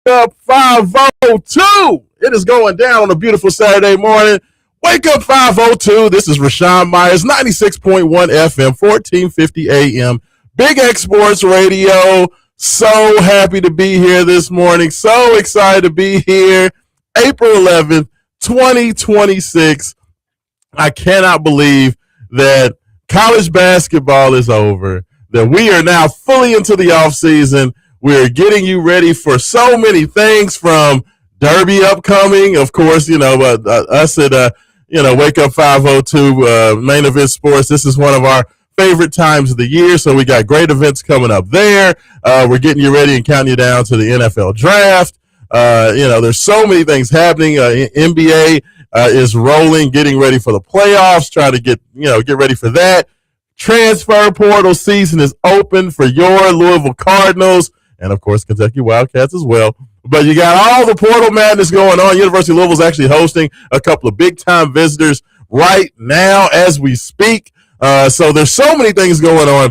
Up 502. It is going down on a beautiful Saturday morning. Wake up 502. This is Raashaan Myers, 96.1 FM, 1450 AM. Big X Sports Radio. So happy to be here this morning. So excited to be here. April 11th, 2026. I cannot believe that college basketball is over, that we are now fully into the offseason. We're getting you ready for so many things, from Derby upcoming, of course, us at, Wake Up 502, Main Event Sports. This is one of our favorite times of the year, so we got great events coming up there. We're getting you ready and counting you down to the NFL draft. There's so many things happening. NBA is rolling, getting ready for the playoffs, trying to get ready for that. Transfer portal season is open for your Louisville Cardinals, and of course Kentucky Wildcats as well. But you got all the portal madness going on. University of Louisville is actually hosting a couple of big-time visitors right now as we speak. So there's so many things going on.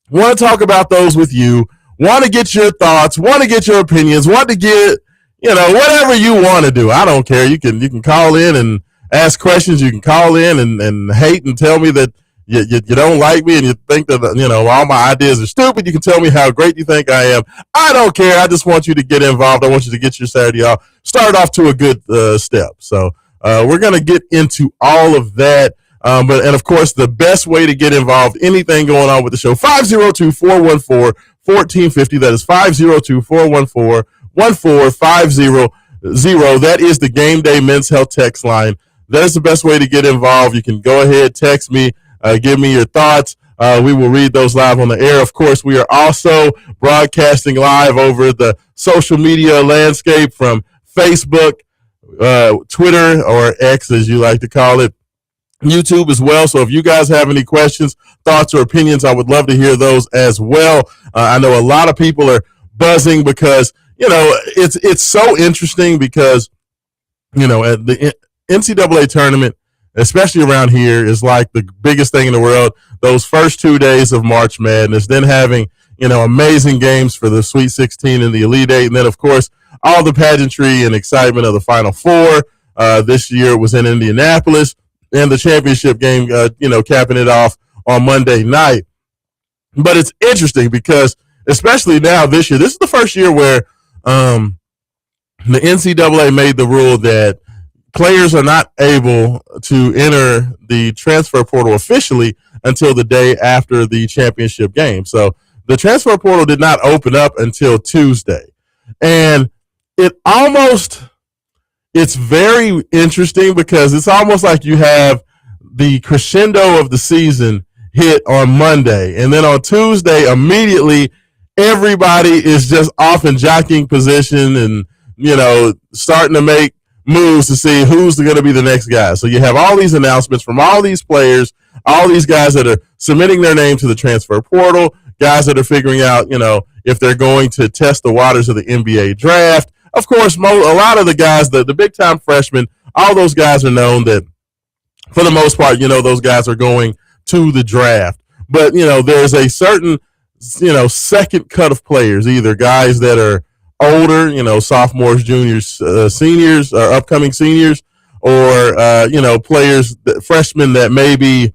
Want to talk about those with you. Want to get your thoughts. Want to get your opinions. Want to get, whatever you want to do. I don't care. You can call in and ask questions. You can call in and hate and tell me that you don't like me and you think that, all my ideas are stupid. You can tell me how great you think I am. I don't care. I just want you to get involved. I want you to get your Saturday off. Start off to a good step. So we're going to get into all of that. And of course, the best way to get involved, anything going on with the show, 502-414-1450. That is 502-414-1450. That is the Game Day Men's Health text line. That is the best way to get involved. You can go ahead, text me. Give me your thoughts. We will read those live on the air. Of course, we are also broadcasting live over the social media landscape from Facebook, Twitter, or X as you like to call it, YouTube as well. So if you guys have any questions, thoughts, or opinions, I would love to hear those as well. I know a lot of people are buzzing because, it's so interesting because, at the NCAA tournament, especially around here, is like the biggest thing in the world. Those first 2 days of March Madness, then having, amazing games for the Sweet 16 and the Elite Eight. And then, of course, all the pageantry and excitement of the Final Four. This year was in Indianapolis, and the championship game, capping it off on Monday night. But it's interesting because, especially now this year, this is the first year where the NCAA made the rule that players are not able to enter the transfer portal officially until the day after the championship game. So the transfer portal did not open up until Tuesday. And it's very interesting because it's almost like you have the crescendo of the season hit on Monday. And then on Tuesday, immediately, everybody is just off in jockeying position and, starting to make moves to see who's going to be the next guy. So you have all these announcements from all these players, all these guys that are submitting their name to the transfer portal, guys that are figuring out, if they're going to test the waters of the NBA draft. Of course, a lot of the guys, the big-time freshmen, all those guys are known that, for the most part, those guys are going to the draft. But, there's a certain, second cut of players, either guys that are older, sophomores, juniors, seniors, upcoming seniors, or, players, freshmen that maybe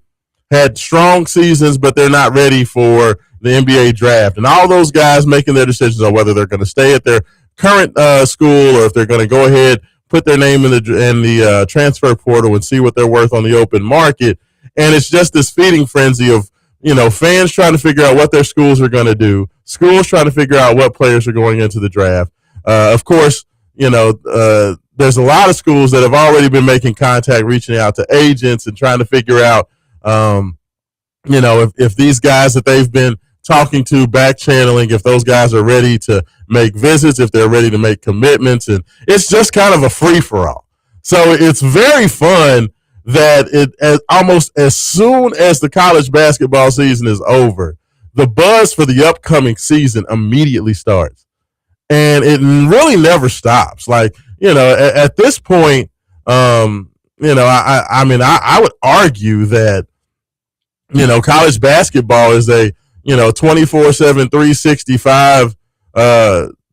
had strong seasons, but they're not ready for the NBA draft. And all those guys making their decisions on whether they're going to stay at their current school or if they're going to go ahead, put their name in the transfer portal and see what they're worth on the open market. And it's just this feeding frenzy of, fans trying to figure out what their schools are going to do, schools trying to figure out what players are going into the draft. Of course, there's a lot of schools that have already been making contact, reaching out to agents and trying to figure out, if these guys that they've been talking to, back channeling, if those guys are ready to make visits, if they're ready to make commitments. And it's just kind of a free-for-all. So it's very fun that almost as soon as the college basketball season is over, the buzz for the upcoming season immediately starts. And it really never stops. Like, at this point, I would argue that, college basketball is a, 24/7, 365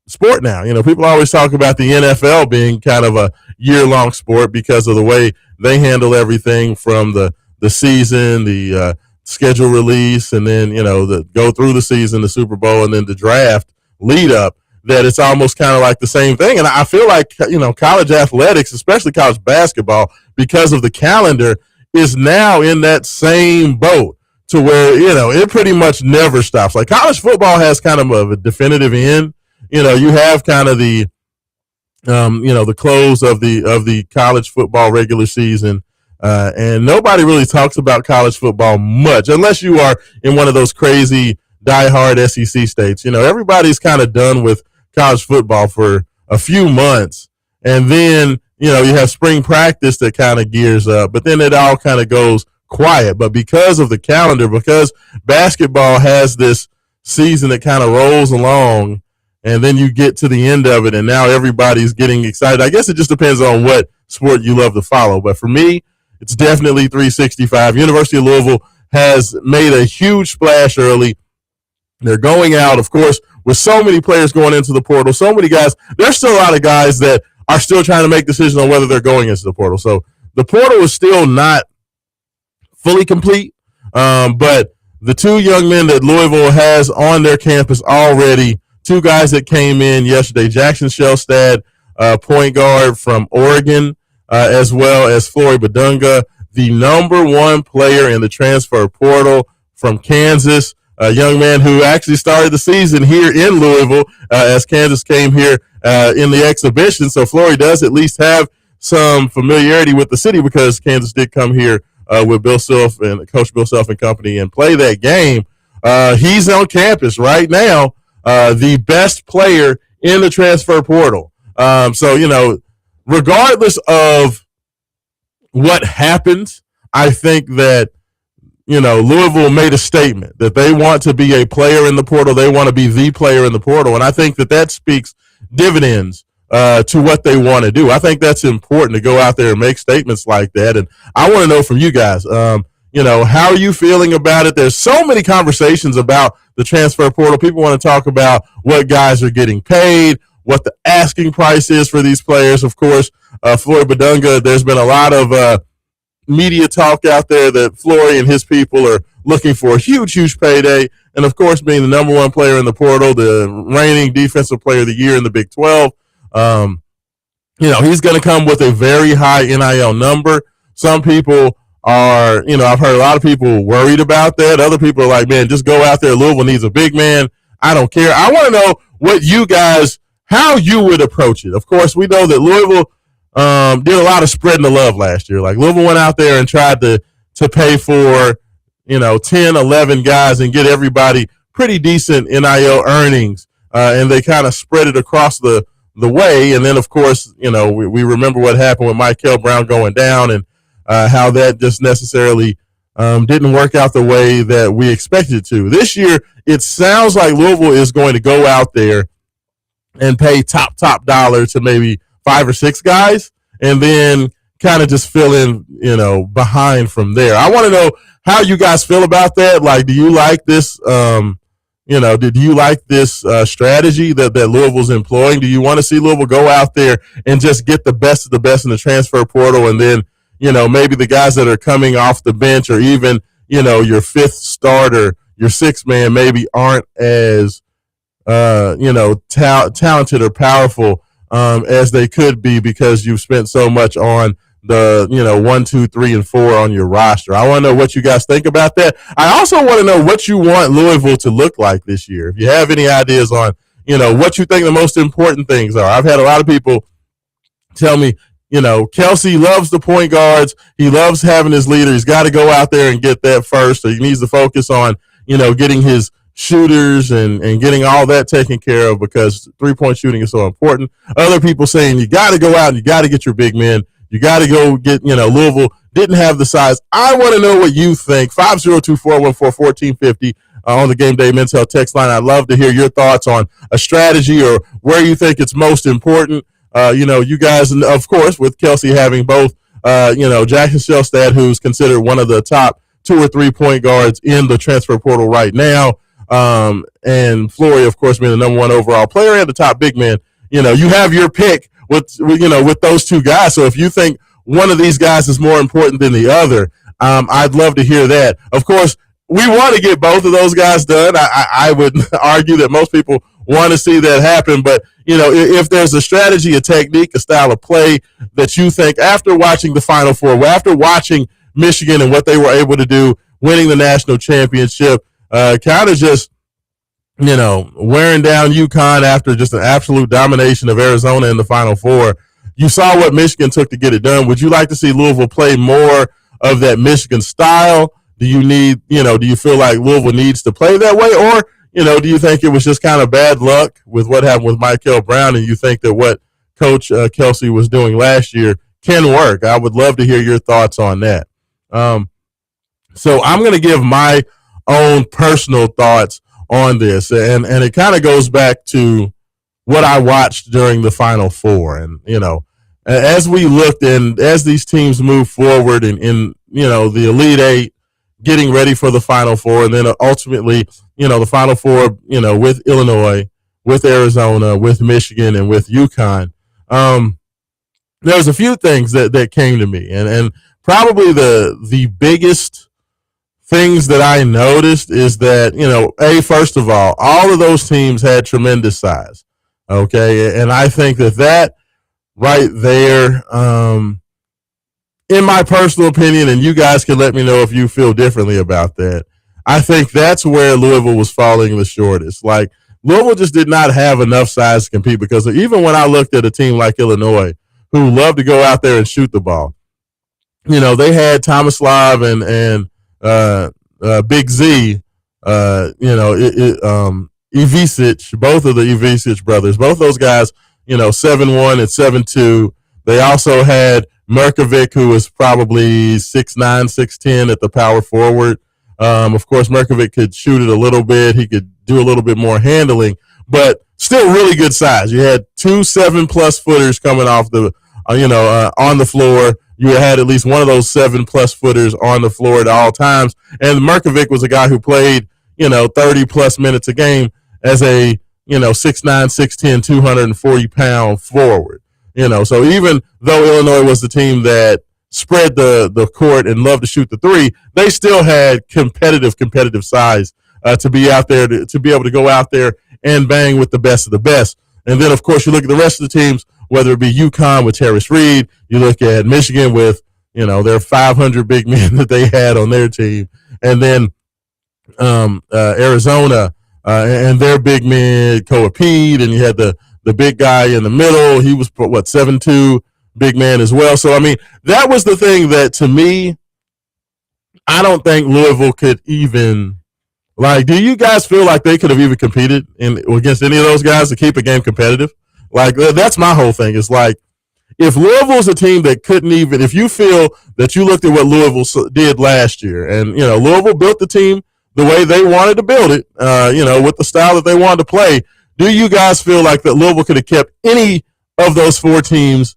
sport now. People always talk about the NFL being kind of a year-long sport because of the way they handle everything from the season, the schedule release, and then, the go through the season, the Super Bowl, and then the draft lead up, that it's almost kind of like the same thing. And I feel like, college athletics, especially college basketball, because of the calendar, is now in that same boat to where, it pretty much never stops. Like college football has kind of a definitive end. You have kind of the, the close of the college football regular season. And nobody really talks about college football much, unless you are in one of those crazy diehard SEC states. Everybody's kind of done with college football for a few months. And then, you have spring practice that kind of gears up, but then it all kind of goes quiet. But because of the calendar, because basketball has this season that kind of rolls along, and then you get to the end of it, and now everybody's getting excited. I guess it just depends on what sport you love to follow. But for me, it's definitely 365. University of Louisville has made a huge splash early. They're going out, of course, with so many players going into the portal, so many guys. There's still a lot of guys that are still trying to make decisions on whether they're going into the portal. So the portal is still not fully complete, but the two young men that Louisville has on their campus already, two guys that came in yesterday, Jackson Shelstad, point guard from Oregon, as well as Flory Badunga, the number one player in the transfer portal from Kansas, a young man who actually started the season here in Louisville as Kansas came here in the exhibition. So Flory does at least have some familiarity with the city because Kansas did come here with Bill Self and Coach Bill Self and company and play that game. He's on campus right now, the best player in the transfer portal. So, regardless of what happens, I think that, Louisville made a statement that they want to be a player in the portal. They want to be the player in the portal. And I think that speaks dividends to what they want to do. I think that's important to go out there and make statements like that. And I want to know from you guys, how are you feeling about it? There's so many conversations about the transfer portal. People want to talk about what guys are getting paid, what the asking price is for these players. Of course, Flory Badunga, there's been a lot of media talk out there that Flory and his people are looking for a huge, huge payday. And, of course, being the number one player in the portal, the reigning defensive player of the year in the Big 12, he's going to come with a very high NIL number. Some people are, I've heard a lot of people worried about that. Other people are like, man, just go out there. Louisville needs a big man. I don't care. I want to know what you guys, how you would approach it. Of course, we know that Louisville did a lot of spreading the love last year. Like Louisville went out there and tried to pay for, 10, 11 guys and get everybody pretty decent NIL earnings. And they kind of spread it across the way. And then, of course, we remember what happened with Michael Brown going down and how that just necessarily didn't work out the way that we expected it to. This year, it sounds like Louisville is going to go out there and pay top dollar to maybe 5 or 6 guys, and then kind of just fill in, behind from there. I want to know how you guys feel about that. Like, do you like this, do you like this strategy that Louisville's employing? Do you want to see Louisville go out there and just get the best of the best in the transfer portal, and then, maybe the guys that are coming off the bench or even, your fifth starter, your sixth man maybe aren't as, talented or powerful as they could be because you've spent so much on the 1, 2, 3, and 4 on your roster. I want to know what you guys think about that. I also want to know what you want Louisville to look like this year. If you have any ideas on what you think the most important things are. I've had a lot of people tell me, Kelsey loves the point guards. He loves having his leader. He's got to go out there and get that first. So he needs to focus on getting his shooters and getting all that taken care of because 3-point shooting is so important. Other people saying you got to go out and you got to get your big men. You got to go get, Louisville didn't have the size. I want to know what you think. 502-414-1450 on the Game Day Men's Health text line. I'd love to hear your thoughts on a strategy or where you think it's most important. You guys, of course, with Kelsey having both, Jackson Shelstad, who's considered one of the top 2 or 3 point guards in the transfer portal right now. and Flory, of course, being the number one overall player and the top big man. You have your pick with those two guys. So if you think one of these guys is more important than the other, I'd love to hear that. Of course, we want to get both of those guys done. I would argue that most people want to see that happen. But, if there's a strategy, a technique, a style of play that you think after watching the Final Four, after watching Michigan and what they were able to do, winning the national championship, kind of just, wearing down UConn after just an absolute domination of Arizona in the Final Four. You saw what Michigan took to get it done. Would you like to see Louisville play more of that Michigan style? Do you feel like Louisville needs to play that way? Or, do you think it was just kind of bad luck with what happened with Michael Brown, and you think that what Coach Kelsey was doing last year can work? I would love to hear your thoughts on that. So I'm going to give my own personal thoughts on this, and it kind of goes back to what I watched during the Final Four. And, as we looked and as these teams move forward in the Elite Eight, getting ready for the Final Four, and then ultimately, the Final Four, with Illinois, with Arizona, with Michigan, and with UConn, there was a few things that came to me. And probably the biggest things that I noticed is that, first of all of those teams had tremendous size. Okay. And I think that right there, in my personal opinion, and you guys can let me know if you feel differently about that, I think that's where Louisville was falling the shortest. Like, Louisville just did not have enough size to compete, because even when I looked at a team like Illinois, who loved to go out there and shoot the ball, they had Tomislav and Big Z, Ivisic, both of the Ivisic brothers, both those guys, 7'1" and 7'2". They also had Merkovic, who was probably 6'9", 6'10" at the power forward. Of course, Merkovic could shoot it a little bit. He could do a little bit more handling, but still really good size. You had 2 7+ footers coming off the, on the floor. You had at least one of those 7+ footers on the floor at all times. And Merkovic was a guy who played, 30+ minutes a game as a, 6'9", 6'10", 240-pound forward. So even though Illinois was the team that spread the court and loved to shoot the three, they still had competitive size to be out there, to be able to go out there and bang with the best of the best. And then, of course, you look at the rest of the teams, whether it be UConn with Harris Reed, you look at Michigan with, their 500 big men that they had on their team, and then Arizona and their big men, Coapede, and you had the big guy in the middle. He was, 7'2", big man as well. So, I mean, that was the thing that, to me, I don't think Louisville could even, do you guys feel like they could have even competed against any of those guys to keep a game competitive? That's my whole thing. It's like, if Louisville's a team that couldn't even, if you feel that you looked at what Louisville did last year, and, Louisville built the team the way they wanted to build it, with the style that they wanted to play, do you guys feel like that Louisville could have kept any of those four teams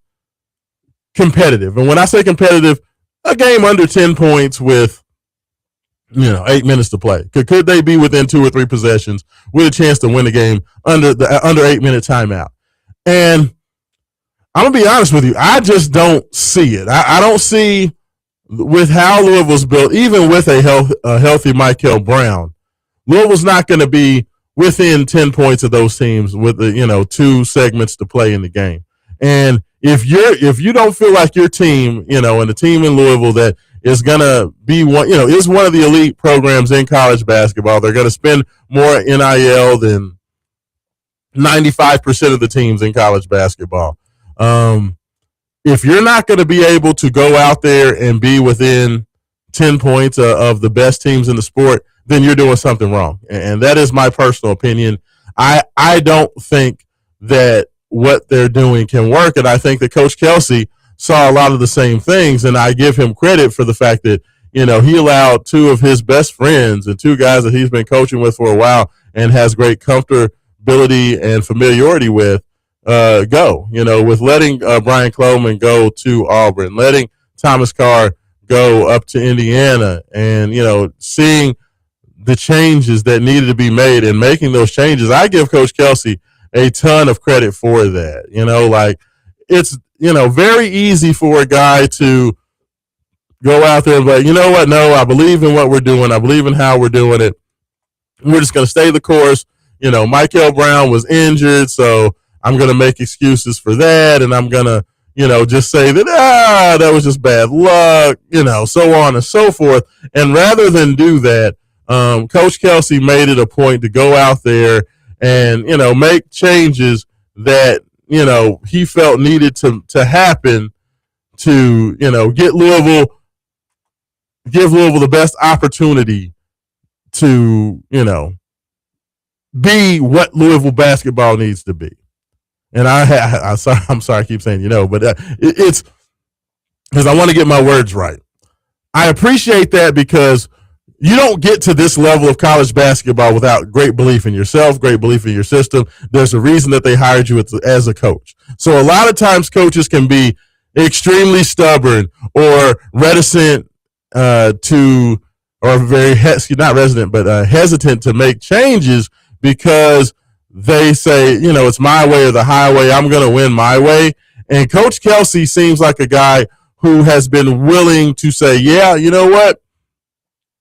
competitive? And when I say competitive, a game under 10 points with, 8 minutes to play. Could they be within 2 or 3 possessions with a chance to win the game under 8-minute timeout? And I'm going to be honest with you, I just don't see it. I don't see, with how Louisville's built, even with a healthy Michael Brown, Louisville's not going to be within 10 points of those teams with the 2 segments to play in the game. And if you don't feel like your team, and the team in Louisville that is going to be is one of the elite programs in college basketball, they're going to spend more NIL than 95% of the teams in college basketball. If you're not going to be able to go out there and be within 10 points of the best teams in the sport, then you're doing something wrong. And that is my personal opinion. I don't think that what they're doing can work. And I think that Coach Kelsey saw a lot of the same things. And I give him credit for the fact that, he allowed 2 of his best friends and 2 guys that he's been coaching with for a while and has great comfortability and familiarity with, go, with letting Brian Cloman go to Auburn, letting Thomas Carr go up to Indiana, and, seeing the changes that needed to be made and making those changes. I give Coach Kelsey a ton of credit for that. Like it's, very easy for a guy to go out there and be like, you know what? No, I believe in what we're doing. I believe in how we're doing it. We're just going to stay the course. Michael Brown was injured, so I'm going to make excuses for that. And I'm going to, just say that, that was just bad luck, so on and so forth. And rather than do that, Coach Kelsey made it a point to go out there and, make changes that, he felt needed to happen to, give Louisville the best opportunity to, be what Louisville basketball needs to be. And I'm sorry, I keep saying, but it's because I want to get my words right. I appreciate that because you don't get to this level of college basketball without great belief in yourself, great belief in your system. There's a reason that they hired you as a coach. So a lot of times coaches can be extremely stubborn or reticent hesitant to make changes because they say, it's my way or the highway. I'm going to win my way. And Coach Kelsey seems like a guy who has been willing to say, yeah, you know what?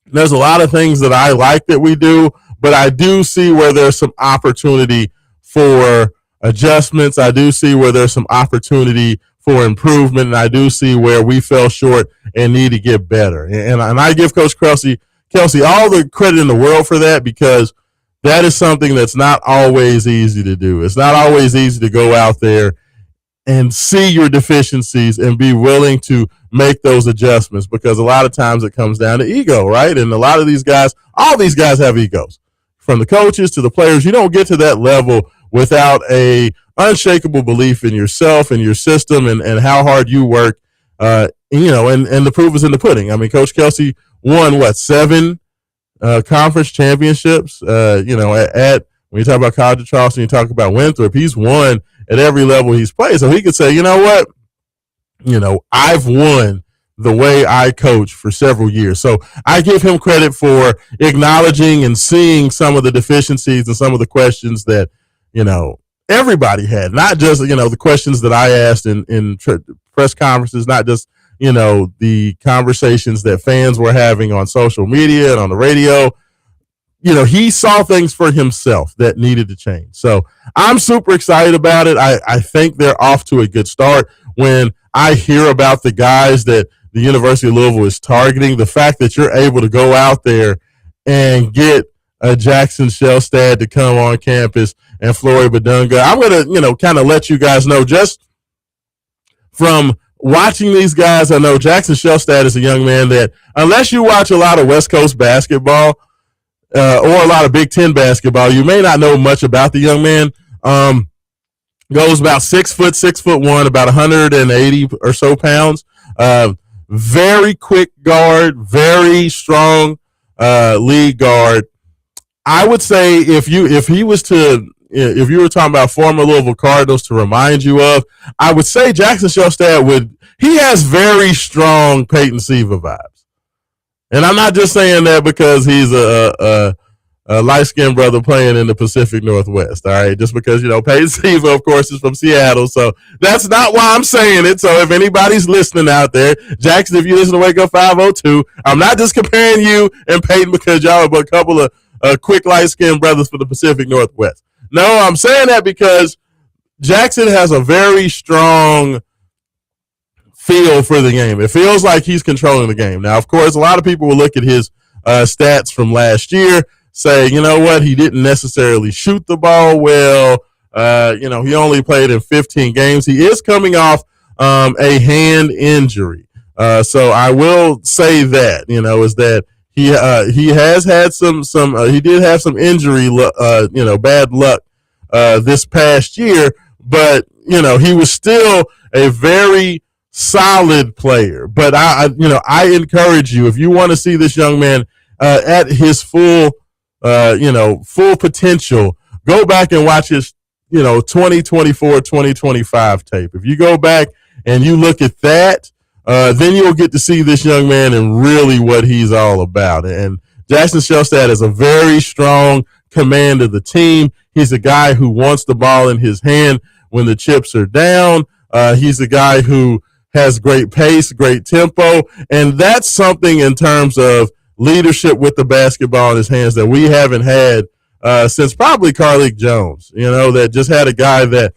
There's a lot of things that I like that we do, but I do see where there's some opportunity for adjustments. I do see where there's some opportunity for improvement, and I do see where we fell short and need to get better. And I give Coach Kelsey all the credit in the world for that because that is something that's not always easy to do. It's not always easy to go out there and see your deficiencies and be willing to make those adjustments because a lot of times it comes down to ego, right? And a lot of these guys, all these guys have egos. From the coaches to the players, you don't get to that level without a unshakable belief in yourself and your system and how hard you work, and the proof is in the pudding. I mean, Coach Kelsey won, 7 conference championships, when you talk about College of Charleston, you talk about Winthrop, he's won at every level he's played. So he could say, you know what? I've won the way I coach for several years. So I give him credit for acknowledging and seeing some of the deficiencies and some of the questions that, everybody had, not just, the questions that I asked in press conferences, not just, the conversations that fans were having on social media and on the radio. He saw things for himself that needed to change. So I'm super excited about it. I think they're off to a good start. When I hear about the guys that the University of Louisville is targeting, the fact that you're able to go out there and get a Jackson Shellstad to come on campus and Flory Badunga, I'm going to, kind of let you guys know just from watching these guys. I know Jackson Shellstad is a young man that unless you watch a lot of West Coast basketball, or a lot of Big Ten basketball, you may not know much about the young man. Goes about 6'1", about 180 or so pounds. Very quick guard, very strong lead guard. I would say if you were talking about former Louisville Cardinals to remind you of, I would say Jackson Shellstad he has very strong Peyton Siva vibes. And I'm not just saying that because he's a light-skinned brother playing in the Pacific Northwest, all right? Just because, Peyton Siva, of course, is from Seattle, so that's not why I'm saying it. So if anybody's listening out there, Jackson, if you listen to Wake Up 502, I'm not just comparing you and Peyton because y'all are a couple of quick light-skinned brothers from the Pacific Northwest. No, I'm saying that because Jackson has a very strong feel for the game. It feels like he's controlling the game. Now, of course, a lot of people will look at his stats from last year, say, you know what, he didn't necessarily shoot the ball well. He only played in 15 games. He is coming off a hand injury. So I will say that, is that he has had he did have some injury, bad luck this past year, but, he was still a very solid player. But I encourage you, if you want to see this young man at his full potential, go back and watch his 2024 2025 tape. If you go back and you look at that, then you'll get to see this young man and really what he's all about. And Jackson Shelstad is a very strong command of the team. He's a guy who wants the ball in his hand when the chips are down. He's a guy who has great pace, great tempo, and that's something in terms of leadership with the basketball in his hands that we haven't had since probably Carlik Jones, that just had a guy that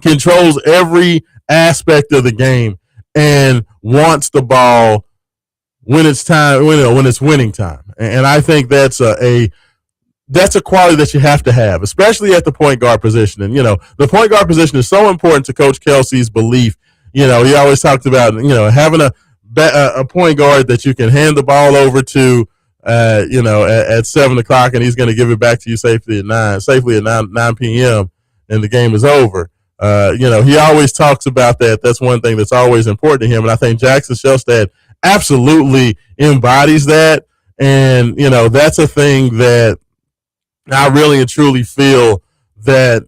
controls every aspect of the game and wants the ball when it's time, when it's winning time. And I think that's a quality that you have to have, especially at the point guard position. And, the point guard position is so important to Coach Kelsey's belief. He always talked about, having a point guard that you can hand the ball over to, at 7 o'clock, and he's going to give it back to you safely at 9 p.m. and the game is over. He always talks about that. That's one thing that's always important to him. And I think Jackson Shelstad absolutely embodies that. And, that's a thing that I really and truly feel that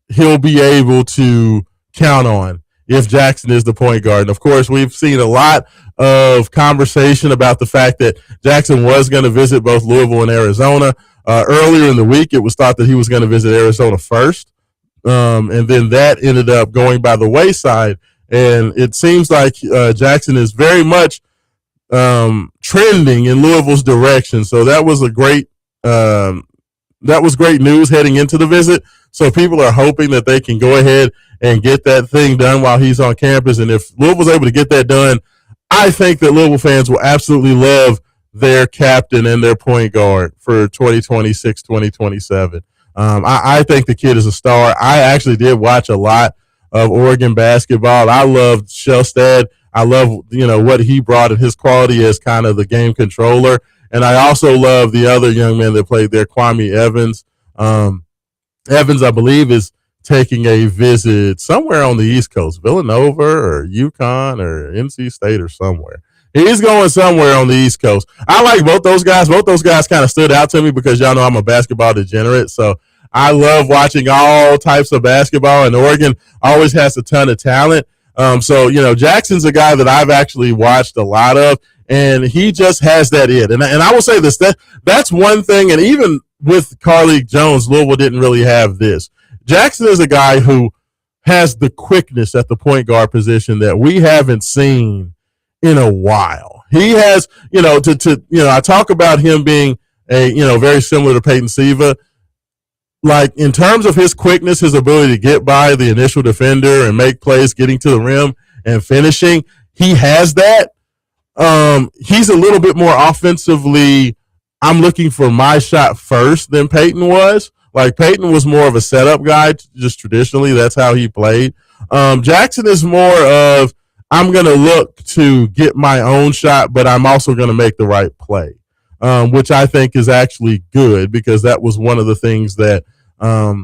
he'll be able to count on if Jackson is the point guard. And of course, we've seen a lot of conversation about the fact that Jackson was going to visit both Louisville and Arizona. Earlier in the week, it was thought that he was going to visit Arizona first. And then that ended up going by the wayside. And it seems like Jackson is very much trending in Louisville's direction. So that was great news heading into the visit. So people are hoping that they can go ahead and get that thing done while he's on campus. And if Louisville's able to get that done, I think that Louisville fans will absolutely love their captain and their point guard for 2026, 2027. I think the kid is a star. I actually did watch a lot of Oregon basketball. I loved Shelstad. I love, what he brought in his quality as kind of the game controller. And I also love the other young man that played there, Kwame Evans. Evans, I believe, is taking a visit somewhere on the East Coast, Villanova or UConn or NC State or somewhere. He's going somewhere on the East Coast. I like both those guys. Both those guys kind of stood out to me because y'all know I'm a basketball degenerate. So I love watching all types of basketball, and Oregon always has a ton of talent. Jackson's a guy that I've actually watched a lot of, and he just has that it. And I will say this, that's one thing, and even with Carlik Jones, Louisville didn't really have this. Jackson is a guy who has the quickness at the point guard position that we haven't seen in a while. He has, I talk about him being very similar to Peyton Siva. Like, in terms of his quickness, his ability to get by the initial defender and make plays, getting to the rim and finishing, he has that. He's a little bit more offensively, I'm looking for my shot first than Peyton was. Like, Peyton was more of a setup guy, just traditionally. That's how he played. Jackson is more of, I'm going to look to get my own shot, but I'm also going to make the right play, which I think is actually good, because that was one of the things that I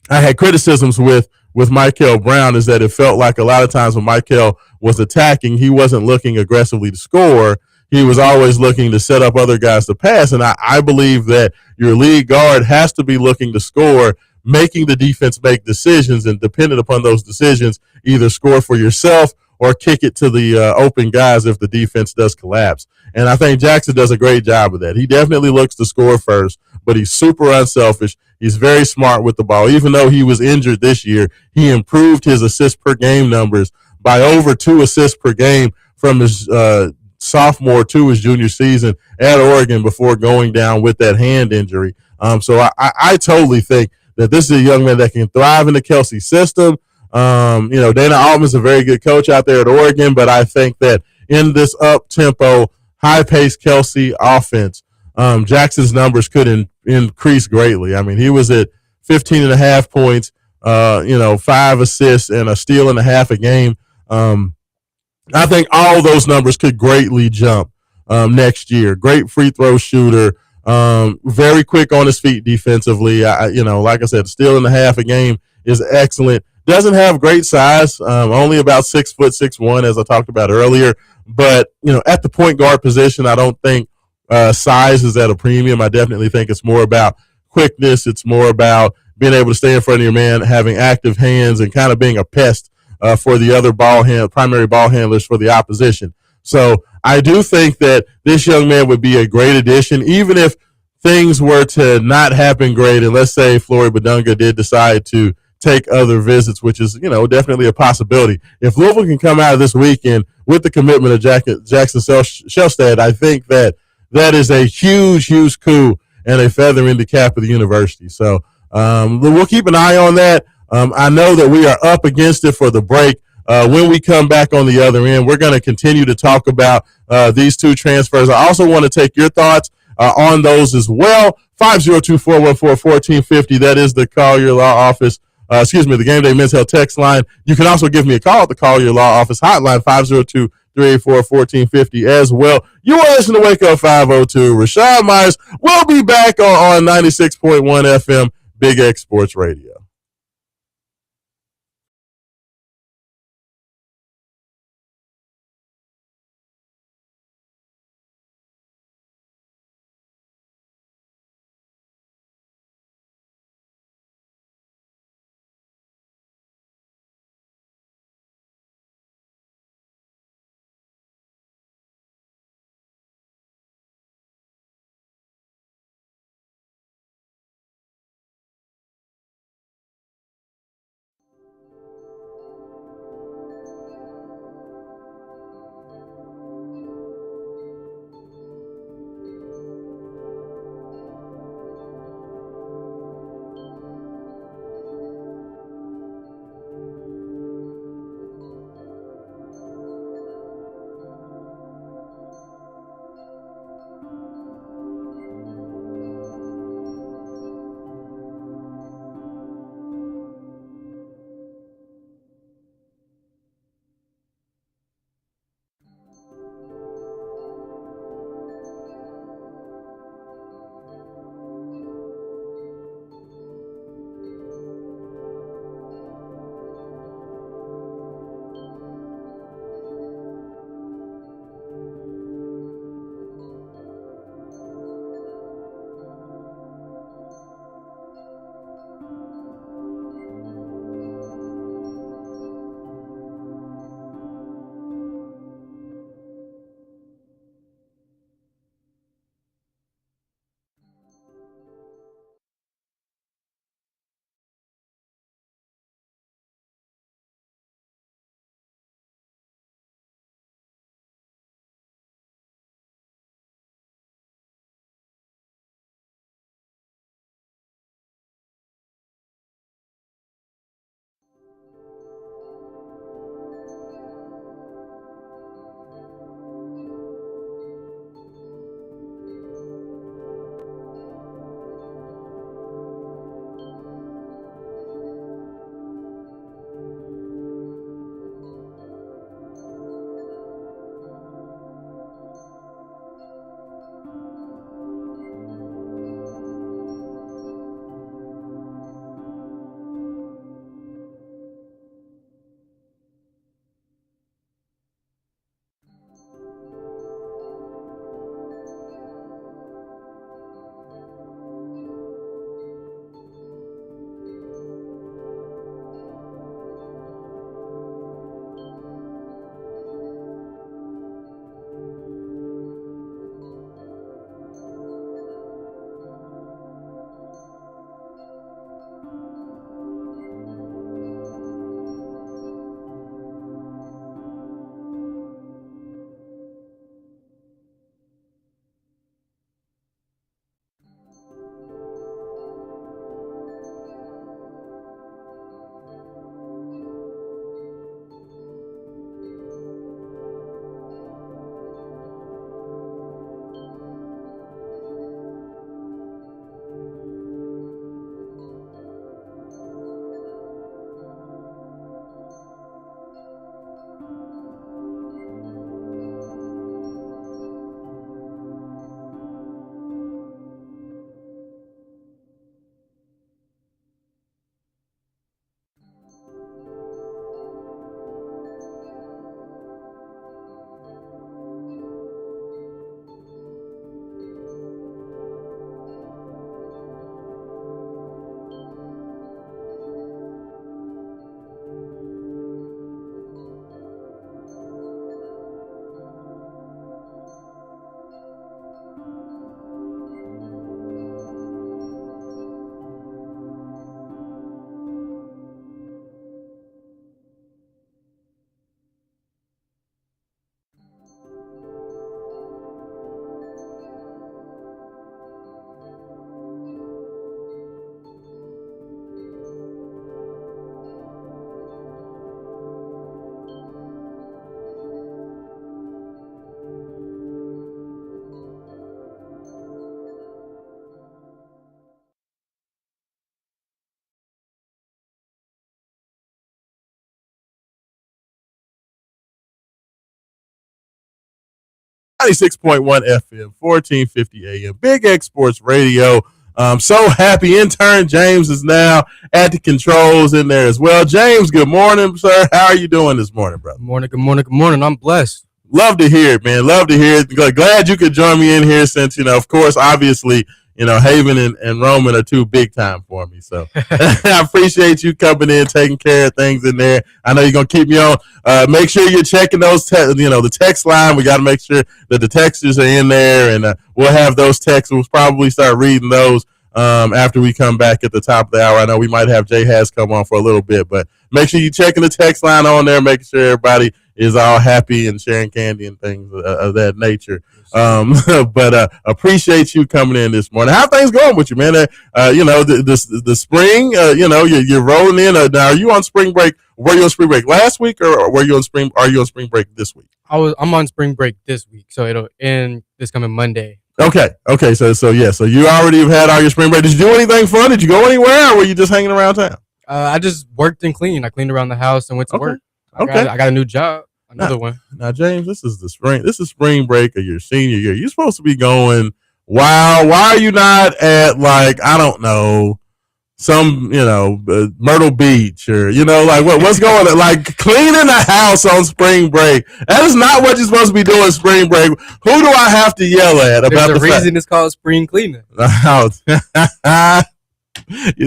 had criticisms with Michael Brown, is that it felt like a lot of times when Michael was attacking, he wasn't looking aggressively to score. He was always looking to set up other guys to pass. And I believe that your lead guard has to be looking to score, making the defense make decisions, and dependent upon those decisions, either score for yourself or kick it to the open guys if the defense does collapse. And I think Jackson does a great job of that. He definitely looks to score first, but he's super unselfish. He's very smart with the ball. Even though he was injured this year, he improved his assists per game numbers by over 2 assists per game from his sophomore to his junior season at Oregon before going down with that hand injury. So I totally think that this is a young man that can thrive in the Kelsey system. Dana Altman's a very good coach out there at Oregon, but I think that in this up-tempo, high-paced Kelsey offense, Jackson's numbers could increase greatly. I mean, he was at 15.5 points, 5 assists and a steal and a half a game. I think all those numbers could greatly jump next year. Great free throw shooter, very quick on his feet defensively. Like I said, steal and a half a game is excellent. Doesn't have great size, only about 6 foot 6'1", as I talked about earlier. But at the point guard position, I don't think size is at a premium. I definitely think it's more about quickness. It's more about being able to stay in front of your man, having active hands, and kind of being a pest for the other primary ball handlers for the opposition. So I do think that this young man would be a great addition, even if things were to not happen great. And let's say Flory Badunga did decide to take other visits, which is, definitely a possibility. If Louisville can come out of this weekend with the commitment of Jackson Shelstad, I think that is a huge, huge coup and a feather in the cap of the university. So we'll keep an eye on that. I know that we are up against it for the break. When we come back on the other end, we're going to continue to talk about these two transfers. I also want to take your thoughts on those as well. 502-414-1450. That is the Call Your Law office. The Game Day Men's Health text line. You can also give me a call at the Call Your Law office hotline, 502-384-1450 as well. You are listening to Wake Up 502. Raashaan Myers will be back on 96.1 FM, Big X Sports Radio. 96.1 FM, 1450 AM, Big X Sports Radio. I'm so happy. Intern James is now at the controls in there as well. James, good morning, sir. How are you doing this morning, brother? Good morning. I'm blessed. Love to hear it, man. Love to hear it. Glad you could join me in here since, of course, obviously, Haven and Roman are too big time for me. So I appreciate you coming in, taking care of things in there. I know you're going to keep me on. Make sure you're checking those, the text line. We got to make sure that the texters are in there, and we'll have those texts. We'll probably start reading those after we come back at the top of the hour. I know we might have Jay Has come on for a little bit, but make sure you're checking the text line on there, making sure everybody is all happy and sharing candy and things of that nature. But appreciate you coming in this morning. How are things going with you, man? The spring, you're rolling in. Now, are you on spring break? Were you on spring break last week, or are you on spring break this week? I'm on spring break this week, so it'll end this coming Monday. Okay. So you already have had all your spring break. Did you do anything fun? Did you go anywhere, or were you just hanging around town? I just worked and cleaned. I cleaned around the house and went to work. I got a new job. Another one. Now, James, this is spring break of your senior year. You're supposed to be going. Wow, why are you not at, I don't know, some Myrtle Beach, or what's going on? Cleaning the house on spring break. That is not what you're supposed to be doing spring break. Who do I have to yell at about the reason it's called spring cleaning?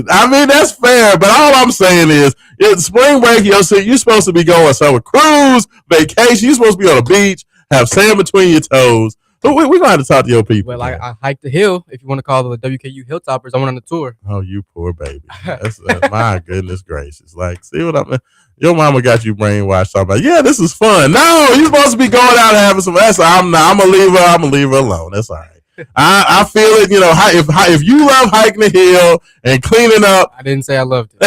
I mean, that's fair, but all I'm saying is, it's spring break. You're supposed to be going somewhere, cruise, vacation. You're supposed to be on a beach, have sand between your toes. But we're going to have to talk to your people. Well, I hiked the hill, if you want to call the WKU Hilltoppers. I went on the tour. Oh, you poor baby. That's my goodness gracious. See what I mean? Your mama got you brainwashed talking about, yeah, this is fun. No, you're supposed to be going out and having some. I'm going to leave her alone. That's all right. I feel it, if you love hiking the hill and cleaning up. I didn't say I loved it.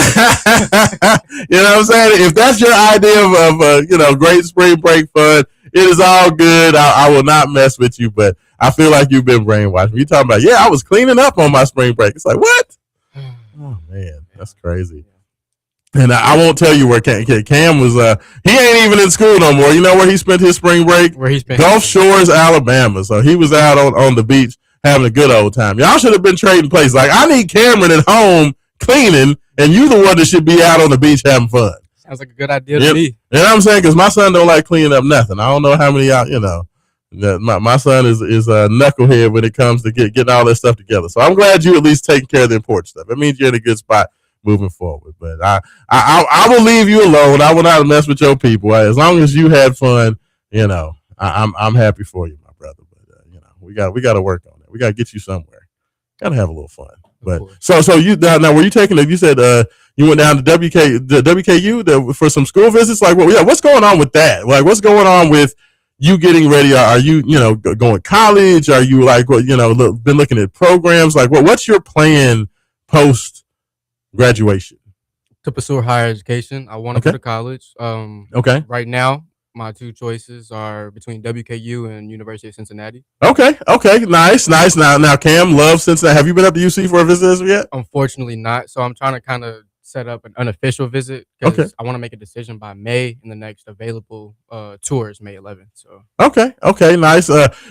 You know what I'm saying? If that's your idea of great spring break fun, it is all good. I will not mess with you, but I feel like you've been brainwashed. You're talking about, I was cleaning up on my spring break. It's like, what? Oh, man, that's crazy. And I won't tell you where Cam was. He ain't even in school no more. You know where he spent his spring break? Gulf Shores, Alabama. So he was out on the beach having a good old time. Y'all should have been trading places. I need Cameron at home cleaning, and you the one that should be out on the beach having fun. Sounds like a good idea to me. You know what I'm saying? Because my son don't like cleaning up nothing. I don't know how many out. My son is a knucklehead when it comes to getting all that stuff together. So I'm glad you at least taking care of the important stuff. It means you're in a good spot moving forward. But I will leave you alone. I will not mess with your people. As long as you had fun, I'm happy for you, my brother. But we got to work on it. We got to get you somewhere. Got to have a little fun. But so you now were you taking it? You said you went down to WKU for some school visits. What's going on with that? What's going on with you getting ready? Are you going to college? Are you been looking at programs? What's your plan post graduation? To pursue higher education. I want to go to college. Okay. Right now, my two choices are between WKU and University of Cincinnati. Okay. Nice. Now Cam loves Cincinnati. Have you been up to UC for a visit yet? Unfortunately not. So I'm trying to kind of set up an unofficial visit, because I want to make a decision by May, and the next available tour is May 11th. So okay, nice.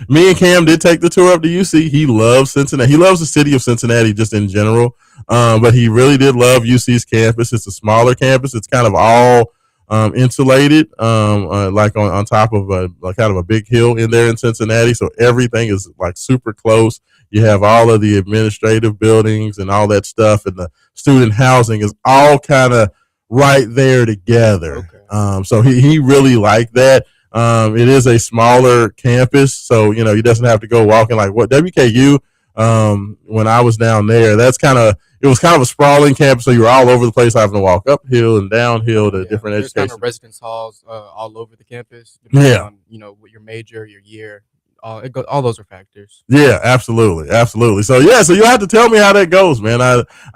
Me and Cam did take the tour up to UC. He loves Cincinnati. He loves the city of Cincinnati just in general. But he really did love UC's campus. It's a smaller campus. It's kind of all insulated, on top of kind of a big hill in there in Cincinnati. So everything is super close. You have all of the administrative buildings and all that stuff, and the student housing is all kind of right there together. Okay. So he really liked that. It is a smaller campus, so he doesn't have to go walking like what WKU. When I was down there, it was kind of a sprawling campus, so you were all over the place, having to walk uphill and downhill to different education. There's kind of residence halls all over the campus, depending on what your major, your year. All those are factors. Yeah, absolutely. So you'll have to tell me how that goes, man.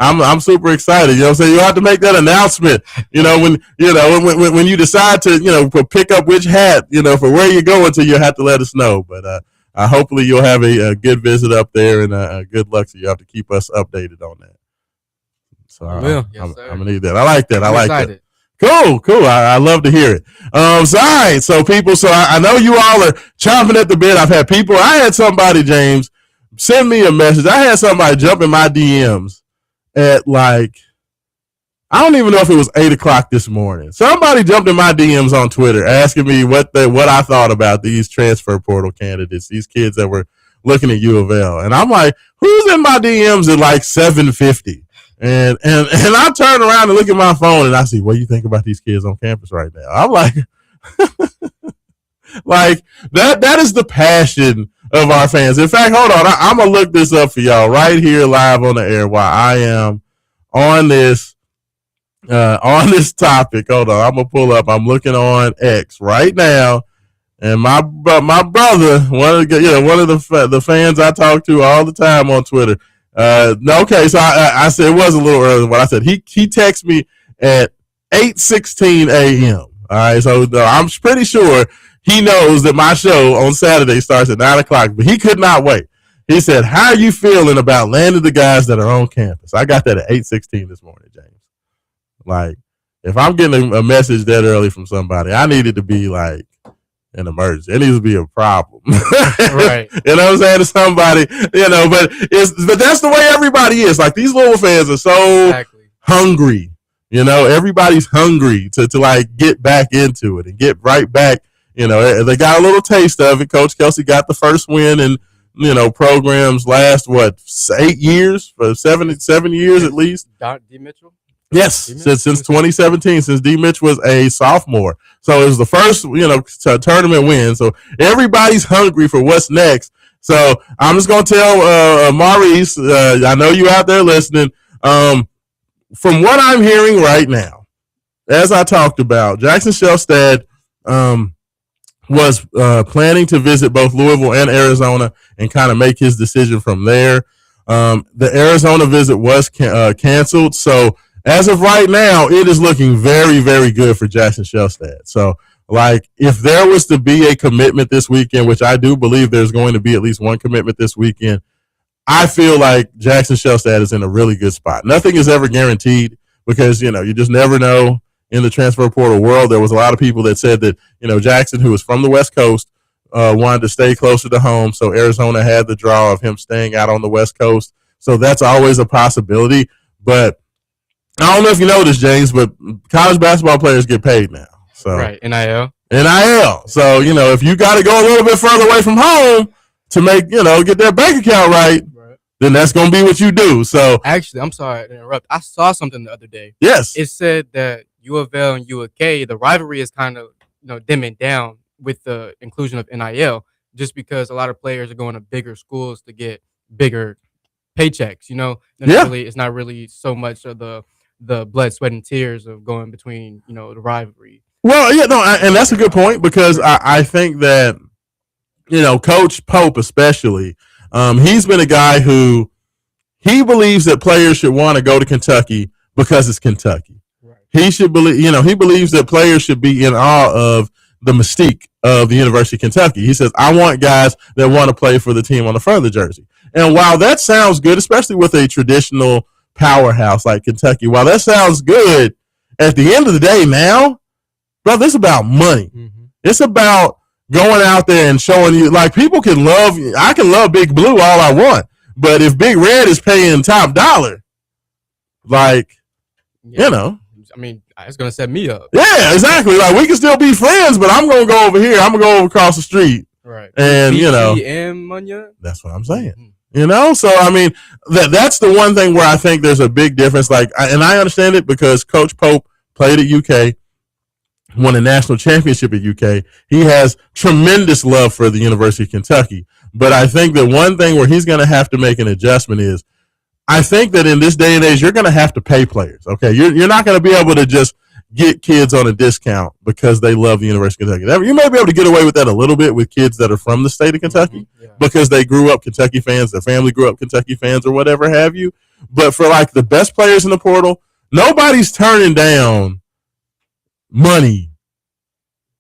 I'm super excited. So you'll have to make that announcement. When you decide to pick up which hat for where you're going to, you'll have to let us know. But hopefully you'll have a good visit up there, and good luck. So you have to keep us updated on that. So I will. Yes, I'm gonna need that. I like that. I like that. Cool. I love to hear it. So all right, so people, so I know you all are chomping at the bit. I had somebody, James, send me a message. I had somebody jump in my DMs at like, I don't even know if it was 8:00 this morning. Somebody jumped in my DMs on Twitter asking me what I thought about these transfer portal candidates, these kids that were looking at U of L. And I'm like, who's in my DMs at like 7:50? And I turn around and look at my phone and I see, what do you think about these kids on campus right now? I'm like, like that is the passion of our fans. In fact, hold on, I'm gonna look this up for y'all right here live on the air while I am on this topic. Hold on, I'm gonna pull up. I'm looking on X right now, and my brother, one of the fans I talk to all the time on Twitter. Okay, so I said it was a little early. What I said, he texted me at 8:16 a.m. All right, so I'm pretty sure he knows that my show on Saturday starts at 9:00, but he could not wait. He said, "How are you feeling about landing the guys that are on campus?" I got that at 8:16 this morning, James. Like, if I'm getting a message that early from somebody, I need it to be like an emergency. It needs to be a problem. Right. You know what I'm saying, to somebody, but that's the way everybody is. Like, these Louisville fans are so hungry. Everybody's hungry to like get back into it and get right back. They got a little taste of it. Coach Kelsey got the first win in, programs last, 8 years, for 7 years at least. D. Mitchell? Yes, since 2017, since D. Mitch was a sophomore. So it was the first, tournament win. So everybody's hungry for what's next. So I'm just going to tell Maurice, I know you out there listening, from what I'm hearing right now, as I talked about, Jackson Shelstad was planning to visit both Louisville and Arizona and kind of make his decision from there. The Arizona visit was canceled. So as of right now, it is looking very, very good for Jackson Shelstad. So, like, if there was to be a commitment this weekend, which I do believe there's going to be at least one commitment this weekend, I feel like Jackson Shelstad is in a really good spot. Nothing is ever guaranteed because, you just never know in the transfer portal world. There was a lot of people that said that, Jackson, who was from the West Coast, wanted to stay closer to home. So Arizona had the draw of him staying out on the West Coast. So that's always a possibility. But I don't know if you know this, James, but college basketball players get paid now. So right, NIL. So, if you got to go a little bit further away from home to make, get their bank account right, then that's going to be what you do. So actually, I'm sorry to interrupt. I saw something the other day. Yes. It said that U of L and U of K, the rivalry is kind of, dimming down with the inclusion of NIL, just because a lot of players are going to bigger schools to get bigger paychecks, It's not really so much of the blood, sweat, and tears of going between, the rivalry. Well, and that's a good point because I think that, Coach Pope especially, he's been a guy who he believes that players should want to go to Kentucky because it's Kentucky. Right. He should believe, he believes that players should be in awe of the mystique of the University of Kentucky. He says, I want guys that want to play for the team on the front of the jersey. And while that sounds good, especially with a traditional powerhouse like Kentucky, while that sounds good, at the end of the day now, brother, it's about money. Mm-hmm. It's about going out there and showing you, like, people can love, I can love Big Blue all I want, but if Big Red is paying top dollar, like, I mean, it's going to set me up. Yeah, exactly. Like, we can still be friends, but I'm going to go over here. I'm going to go over across the street. Right. And, that's what I'm saying. Mm-hmm. So, I mean, that's the one thing where I think there's a big difference. Like, and I understand it because Coach Pope played at UK, won a national championship at UK. He has tremendous love for the University of Kentucky. But I think that one thing where he's going to have to make an adjustment is, I think that in this day and age, you're going to have to pay players. Okay, you're not going to be able to just get kids on a discount because they love the University of Kentucky. You may be able to get away with that a little bit with kids that are from the state of Kentucky because they grew up Kentucky fans, their family grew up Kentucky fans, or whatever have you. But for like the best players in the portal, nobody's turning down money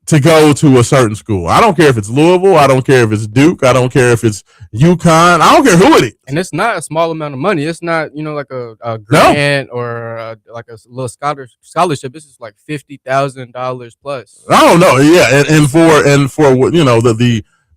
to go to a certain school. I don't care if it's Louisville. I don't care if it's Duke. I don't care if it's, UConn. I don't care who it is. And it's not a small amount of money. It's not, like a grant or like a little scholarship. This is like $50,000 plus. Oh no, yeah, and for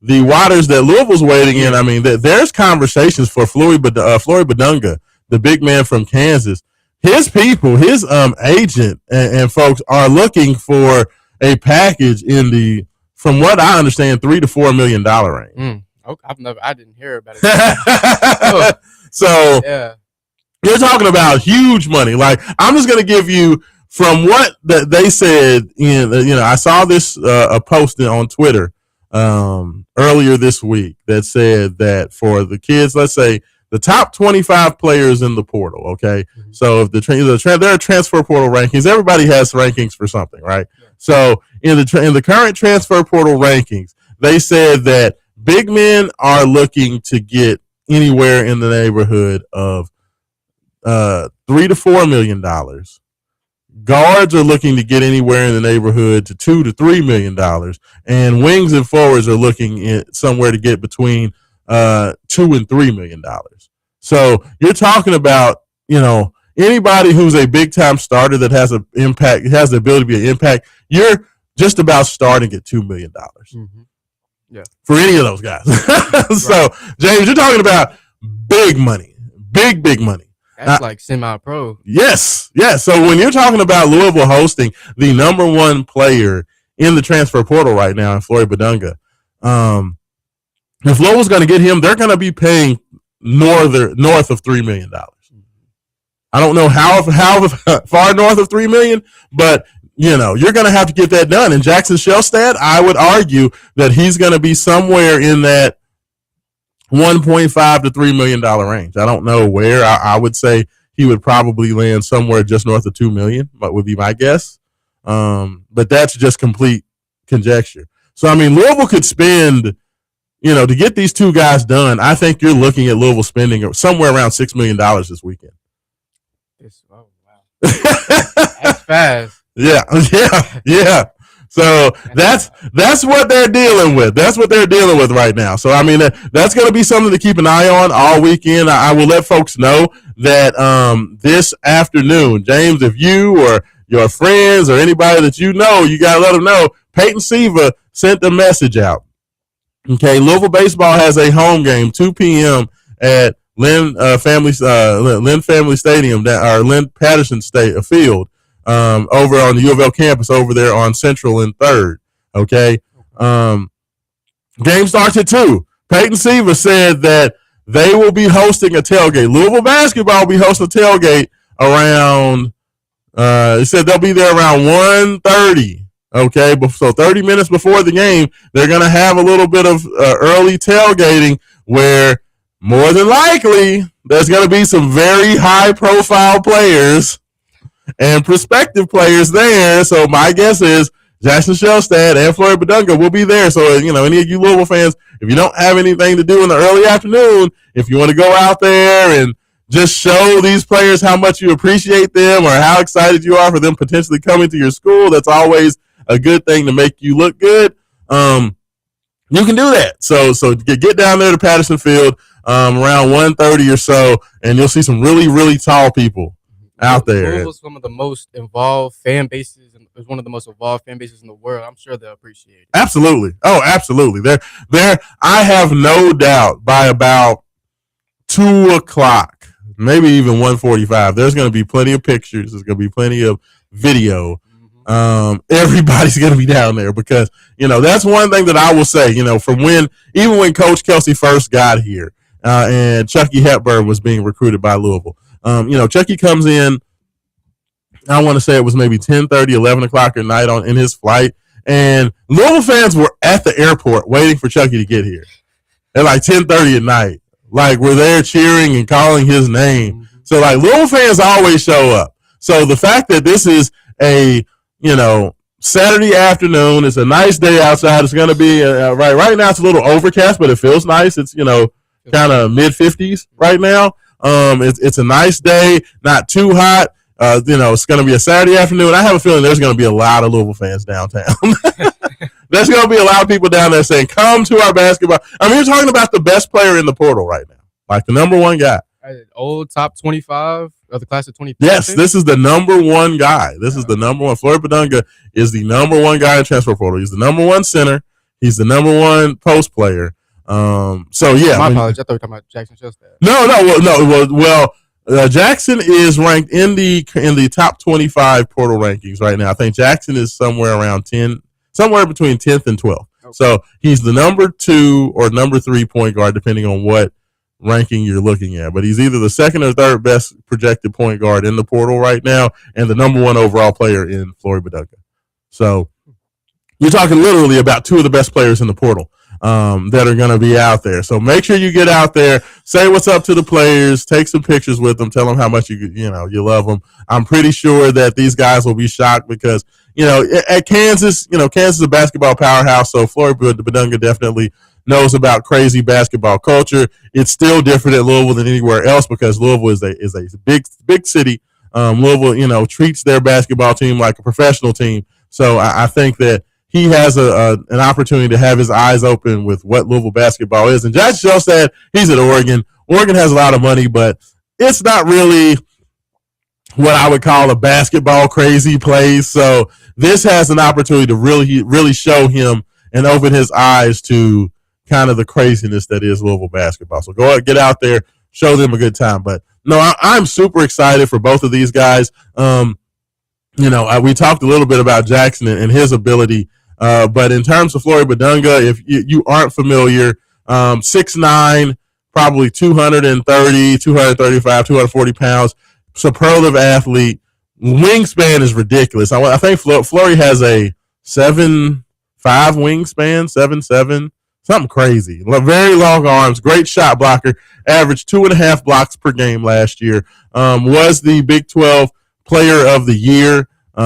the waters that Louisville's wading in. I mean, there's conversations for Floyd Badunga, the big man from Kansas. His people, his agent and folks are looking for a package in the, from what I understand, $3 to $4 million range. Okay, I didn't hear about it. So yeah, you're talking about huge money. Like, I'm just going to give you from what they said in, I saw this a post on Twitter earlier this week that said that for the kids, let's say the top 25 players in the portal. Okay. Mm-hmm. So if there are transfer portal rankings, everybody has rankings for something, right? Yeah. So in the current transfer portal rankings, they said that big men are looking to get anywhere in the neighborhood of $3 to $4 million. Guards are looking to get anywhere in the neighborhood to $2 to $3 million, and wings and forwards are looking somewhere to get between $2 and $3 million. So you're talking about, anybody who's a big time starter that has an impact, has the ability to be an impact. You're just about starting at $2 million. Mm-hmm. Yeah, for any of those guys. So, James, you're talking about big money, big money. That's like semi-pro. Yes. So when you're talking about Louisville hosting the number one player in the transfer portal right now in Floyd Badunga, if Louisville's going to get him, they're going to be paying north of $3 million. I don't know how far north of $3 million, but you're going to have to get that done. And Jackson Shellstad, I would argue that he's going to be somewhere in that $1.5 to $3 million range. I don't know where. I would say he would probably land somewhere just north of $2 million, but would be my guess. But that's just complete conjecture. So, I mean, Louisville could spend, to get these two guys done, I think you're looking at Louisville spending somewhere around $6 million this weekend. Oh, wow. That's fast. Yeah. So that's what they're dealing with. That's what they're dealing with right now. So, I mean, that's going to be something to keep an eye on all weekend. I will let folks know that this afternoon, James, if you or your friends or anybody that you got to let them know, Peyton Siva sent the message out. Okay, Louisville baseball has a home game, 2 p.m. at Lynn Family Stadium, or Lynn Patterson Field. Over on the U of L campus over there on Central and 3rd. Okay. Game starts at 2. Peyton Siva said that they will be hosting a tailgate. Louisville basketball will be hosting a tailgate around, he said they'll be there around 1:30. Okay. So 30 minutes before the game, they're going to have a little bit of early tailgating where more than likely there's going to be some very high profile players and prospective players there. So my guess is Jackson Shellstad and Floyd Badunga will be there. So, any of you Louisville fans, if you don't have anything to do in the early afternoon, if you want to go out there and just show these players how much you appreciate them or how excited you are for them potentially coming to your school, that's always a good thing to make you look good. You can do that. So get down there to Patterson Field around 1:30 or so, and you'll see some really, really tall people out there. Louisville's one of the most involved fan bases, and it's one of the most involved fan bases in the world. I'm sure they'll appreciate it. Absolutely. Oh, absolutely. There. I have no doubt by about 2:00, maybe even 1:45, there's going to be plenty of pictures. There's going to be plenty of video. Everybody's going to be down there because, that's one thing that I will say, from even when Coach Kelsey first got here and Chucky Hepburn was being recruited by Louisville. Chucky comes in, I want to say it was maybe 10:30, 11 o'clock at night in his flight. And Louisville fans were at the airport waiting for Chucky to get here at like 10:30 at night. Like, we're there cheering and calling his name. Mm-hmm. So, like, Louisville fans always show up. So the fact that this is a, Saturday afternoon, it's a nice day outside. It's going to be, right now it's a little overcast, but it feels nice. It's, kind of mid-50s right now. It's a nice day, not too hot. It's going to be a Saturday afternoon. I have a feeling there's going to be a lot of Louisville fans downtown. there's going to be a lot of people down there saying, come to our basketball. I mean, you're talking about the best player in the portal right now, like the number one guy. Old top 25 of the class of 20. Yes, this is the number one guy. This is the number one. Flory Badunga is the number one guy in transfer portal. He's the number one center. He's the number one post player. So yeah. My apologies. I thought you were talking about Jackson Shellstad. No. Jackson is ranked in the top 25 portal rankings right now. I think Jackson is somewhere around 10, somewhere between 10th and 12th. Okay. So he's the number 2 or number 3 point guard, depending on what ranking you're looking at. But he's either the second or third best projected point guard in the portal right now, and the number 1 overall player in Flory Badunga. So you're talking literally about 2 of the best players in the portal that are going to be out there. So make sure you get out there, say what's up to the players, take some pictures with them, tell them how much you love them. I'm pretty sure that these guys will be shocked because at Kansas, Kansas is a basketball powerhouse, so Flory Badunga definitely knows about crazy basketball culture. It's still different at Louisville than anywhere else because Louisville is a big city. Louisville, treats their basketball team like a professional team. So I think that he has an opportunity to have his eyes open with what Louisville basketball is. And Jackson Shellstad, he's at Oregon. Oregon has a lot of money, but it's not really what I would call a basketball crazy place. So this has an opportunity to really show him and open his eyes to kind of the craziness that is Louisville basketball. So go out, get out there, show them a good time. But no, I'm super excited for both of these guys. We talked a little bit about Jackson and his ability, but in terms of Flory Badunga, if you aren't familiar, 6'9", probably 230, 235, 240 pounds, superlative athlete. Wingspan is ridiculous. I think Flory has a 7'5" wingspan, 7'7". Something crazy. Very long arms, great shot blocker, averaged 2.5 blocks per game last year. Was the Big 12 Player of the Year. He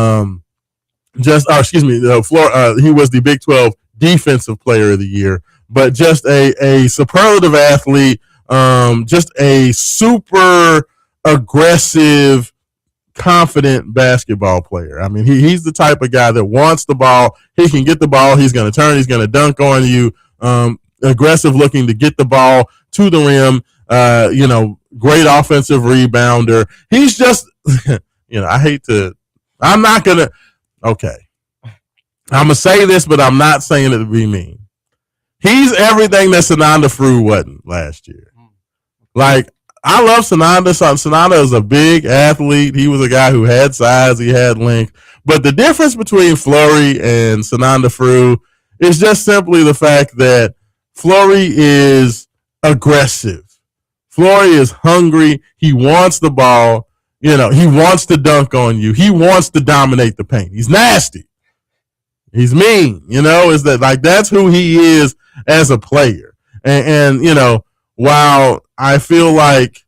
was the Big 12 Defensive Player of the Year. But just a superlative athlete, just a super aggressive, confident basketball player. I mean, he's the type of guy that wants the ball. He can get the ball. He's going to turn. He's going to dunk on you. Aggressive looking to get the ball to the rim. Great offensive rebounder. He's just, I'm going to say this, but I'm not saying it to be mean. He's everything that Sananda Frew wasn't last year. Like, I love Sananda. Sananda is a big athlete. He was a guy who had size. He had length. But the difference between Flory and Sananda Frew is just simply the fact that Flory is aggressive. Flory is hungry. He wants the ball. He wants to dunk on you. He wants to dominate the paint. He's nasty. He's mean. Is that like that's who he is as a player. And while I feel like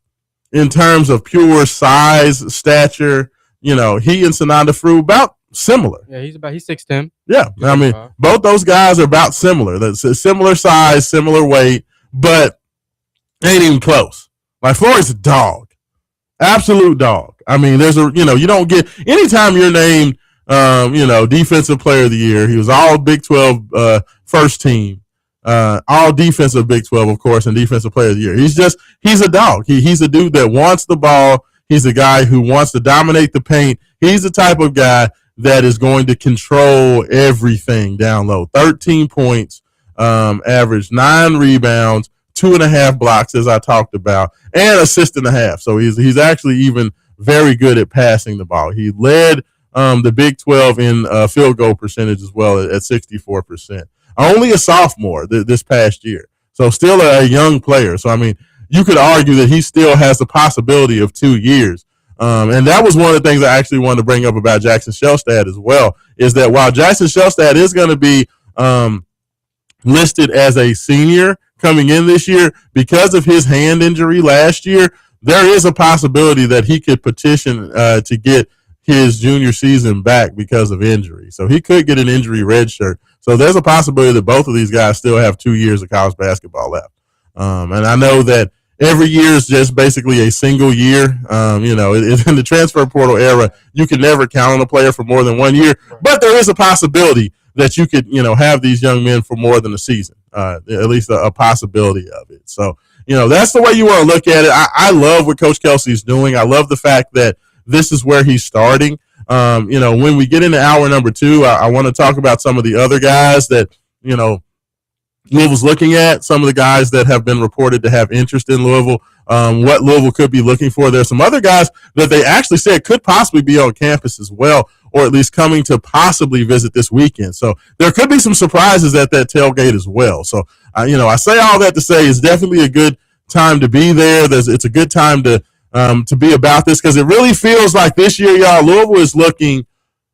in terms of pure size, stature, he and Sananda Frew about similar. Yeah, he's 6'10". Yeah, I mean, both those guys are about similar. That's a similar size, similar weight, but ain't even close. Like Flory's a dog, absolute dog. I mean, you don't get anytime you're named, Defensive Player of the Year. He was all Big 12 first team, all defensive Big 12, of course, and Defensive Player of the Year. He's a dog. He's a dude that wants the ball. He's a guy who wants to dominate the paint. He's the type of guy that is going to control everything down low. 13 points, average 9 rebounds, 2.5 blocks, as I talked about, and assist and a half. So he's actually even very good at passing the ball. He led the Big 12 in field goal percentage as well at 64%. Only a sophomore this past year. So still a young player. So, I mean, you could argue that he still has the possibility of 2 years. And that was one of the things I actually wanted to bring up about Jackson Shellstad as well, is that while Jackson Shellstad is going to be listed as a senior coming in this year, because of his hand injury last year, there is a possibility that he could petition to get his junior season back because of injury. So he could get an injury red shirt. So there's a possibility that both of these guys still have 2 years of college basketball left. And I know that every year is just basically a single year. In the transfer portal era, you can never count on a player for more than 1 year, but there is a possibility that you could, have these young men for more than a season, at least a possibility of it. So, that's the way you want to look at it. I love what Coach Kelsey's doing. I love the fact that this is where he's starting. When we get into hour number 2, I want to talk about some of the other guys that, Louisville's looking at, some of the guys that have been reported to have interest in Louisville, what Louisville could be looking for. There's some other guys that they actually said could possibly be on campus as well, or at least coming to possibly visit this weekend. So there could be some surprises at that tailgate as well. So, I say all that to say it's definitely a good time to be there. It's a good time to be about this, because it really feels like this year, y'all, Louisville is looking,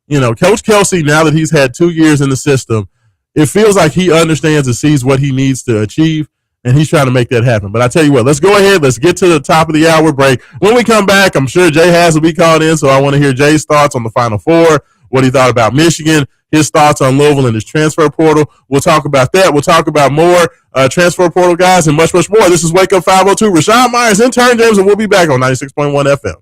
Coach Kelsey, now that he's had 2 years in the system, it feels like he understands and sees what he needs to achieve, and he's trying to make that happen. But I tell you what, let's go ahead. Let's get to the top of the hour break. When we come back, I'm sure Jay Haas will be called in, so I want to hear Jay's thoughts on the Final Four, what he thought about Michigan, his thoughts on Louisville and his transfer portal. We'll talk about that. We'll talk about more transfer portal guys and much, much more. This is Wake Up 502. Raashaan Myers, intern James, and we'll be back on 96.1 FM.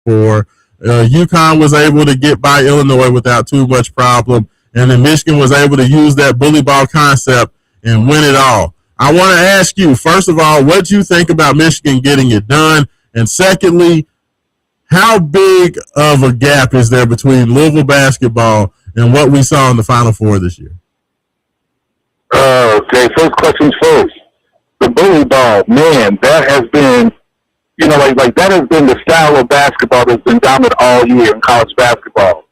Four. UConn was able to get by Illinois without too much problem, and then Michigan was able to use that bully ball concept and win it all. I want to ask you, first of all, what do you think about Michigan getting it done? And secondly, how big of a gap is there between Louisville basketball and what we saw in the Final Four this year? Okay, first questions first. The bully ball, man, that has been, like that has been the style of basketball that's been dominant all year in college basketball.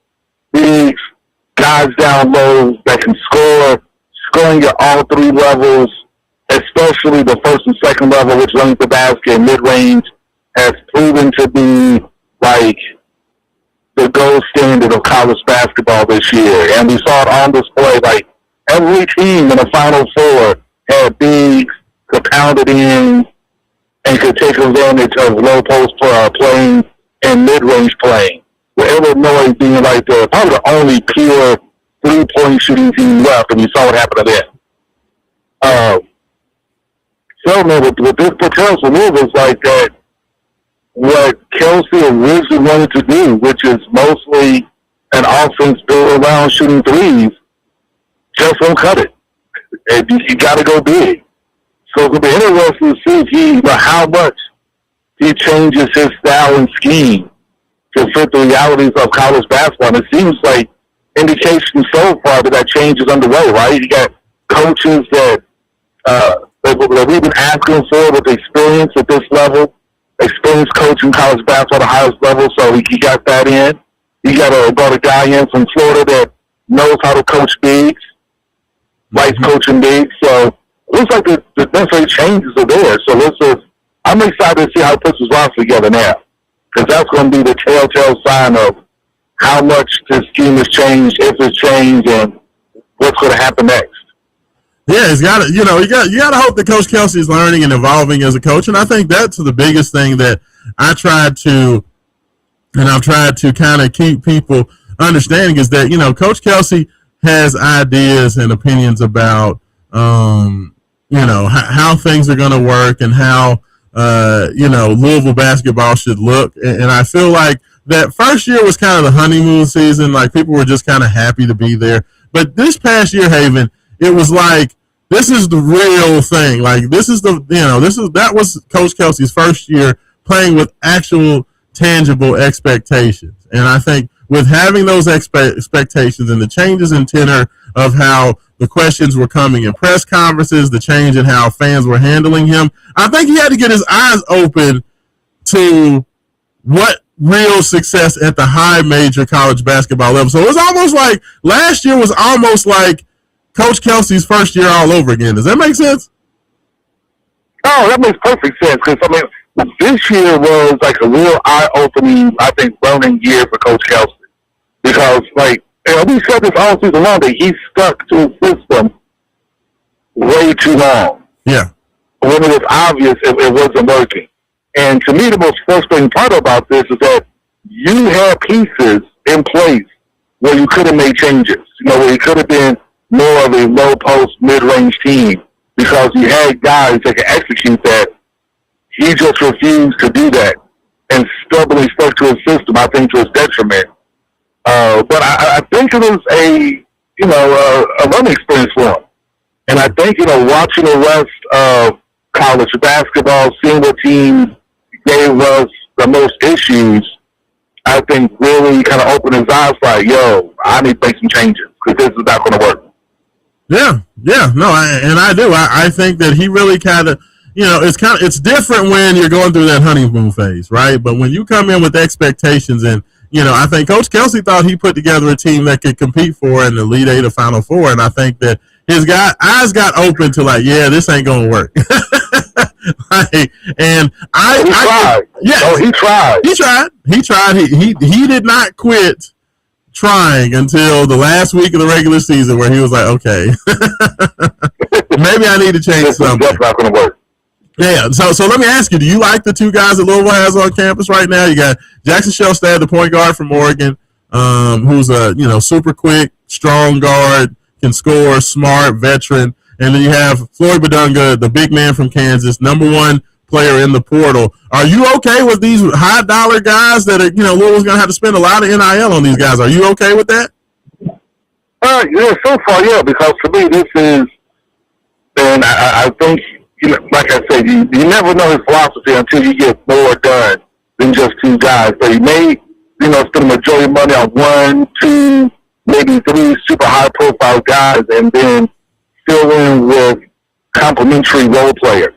These guys down low that can scoring at all three levels, especially the first and second level, which runs the basket and mid-range, has proven to be like the gold standard of college basketball this year. And we saw it on display. Like every team in the Final Four had bigs to pound it in and could take advantage of low post playing and mid-range playing. With Illinois being like probably the only pure three-point shooting team left, and we saw what happened to them. So, man, with this potential move is like that, what Kelsey originally wanted to do, which is mostly an offense built around shooting threes, just won't cut it. And you got to go big. So it's going to be interesting to see how much he changes his style and scheme to fit the realities of college basketball. And it seems like indication so far that change is underway, right? You got coaches that we've been asking for with experience at this level, experienced coaching college basketball at the highest level, so he got that in. You got a guy in from Florida that knows how to coach bigs, likes coaching bigs, so it looks like the necessary changes are there. So I'm excited to see how he puts his roster together now, because that's going to be the telltale sign of how much this scheme has changed, if it's changed, and what's going to happen next. Yeah, you got to hope that Coach Kelsey is learning and evolving as a coach, and I think that's the biggest thing that I've tried to kind of keep people understanding is that Coach Kelsey has ideas and opinions about how things are going to work and how Louisville basketball should look, and I feel like that first year was kind of the honeymoon season, like people were just kind of happy to be there, but this past year, Haven, it was like, this is the real thing. Like that was Coach Kelsey's first year playing with actual tangible expectations. And I think with having those expectations and the changes in tenor of how the questions were coming in press conferences, the change in how fans were handling him, I think he had to get his eyes open to what real success at the high major college basketball level. So it was almost like last year was almost like Coach Kelsey's first year all over again. Does that make sense? Oh, that makes perfect sense. Because, this year was like a real eye-opening, I think, learning year for Coach Kelsey. Because, we said this all season long that he stuck to a system way too long. Yeah. When it was obvious it wasn't working. And to me, the most frustrating part about this is that you had pieces in place where you could have made changes. Where you could have been more of a low post, mid-range team because you had guys that could execute that. He just refused to do that and stubbornly stuck to his system, I think, to his detriment. But I think it was a learning experience for him. And I think, watching the rest of college basketball, seeing what teams gave us the most issues, I think really kind of opened his eyes like, I need to make some changes because this is not going to work. Yeah, no, I do. I think that he really kind of, it's different when you're going through that honeymoon phase, right? But when you come in with expectations and, I think Coach Kelsey thought he put together a team that could compete for in the Elite Eight or Final Four, and I think that his eyes got open to this ain't going to work. And he tried. He tried. He did not quit trying until the last week of the regular season where he was like, okay, maybe I need to change something. That's not going to work. Yeah, so let me ask you, do you like the two guys that Louisville has on campus right now? You got Jackson Shelstad, the point guard from Oregon, who's a super quick, strong guard, can score, smart, veteran. And then you have Floyd Badunga, the big man from Kansas, number one player in the portal. Are you okay with these high dollar guys that are, Louisville's going to have to spend a lot of NIL on these guys? Are you okay with that? Yeah, so far, yeah, because to me, this is, and I think, like I said, you never know his philosophy until you get more done than just two guys. So he may, spend the majority of money on 1, 2, maybe 3 super high-profile guys, and then fill in with complementary role players.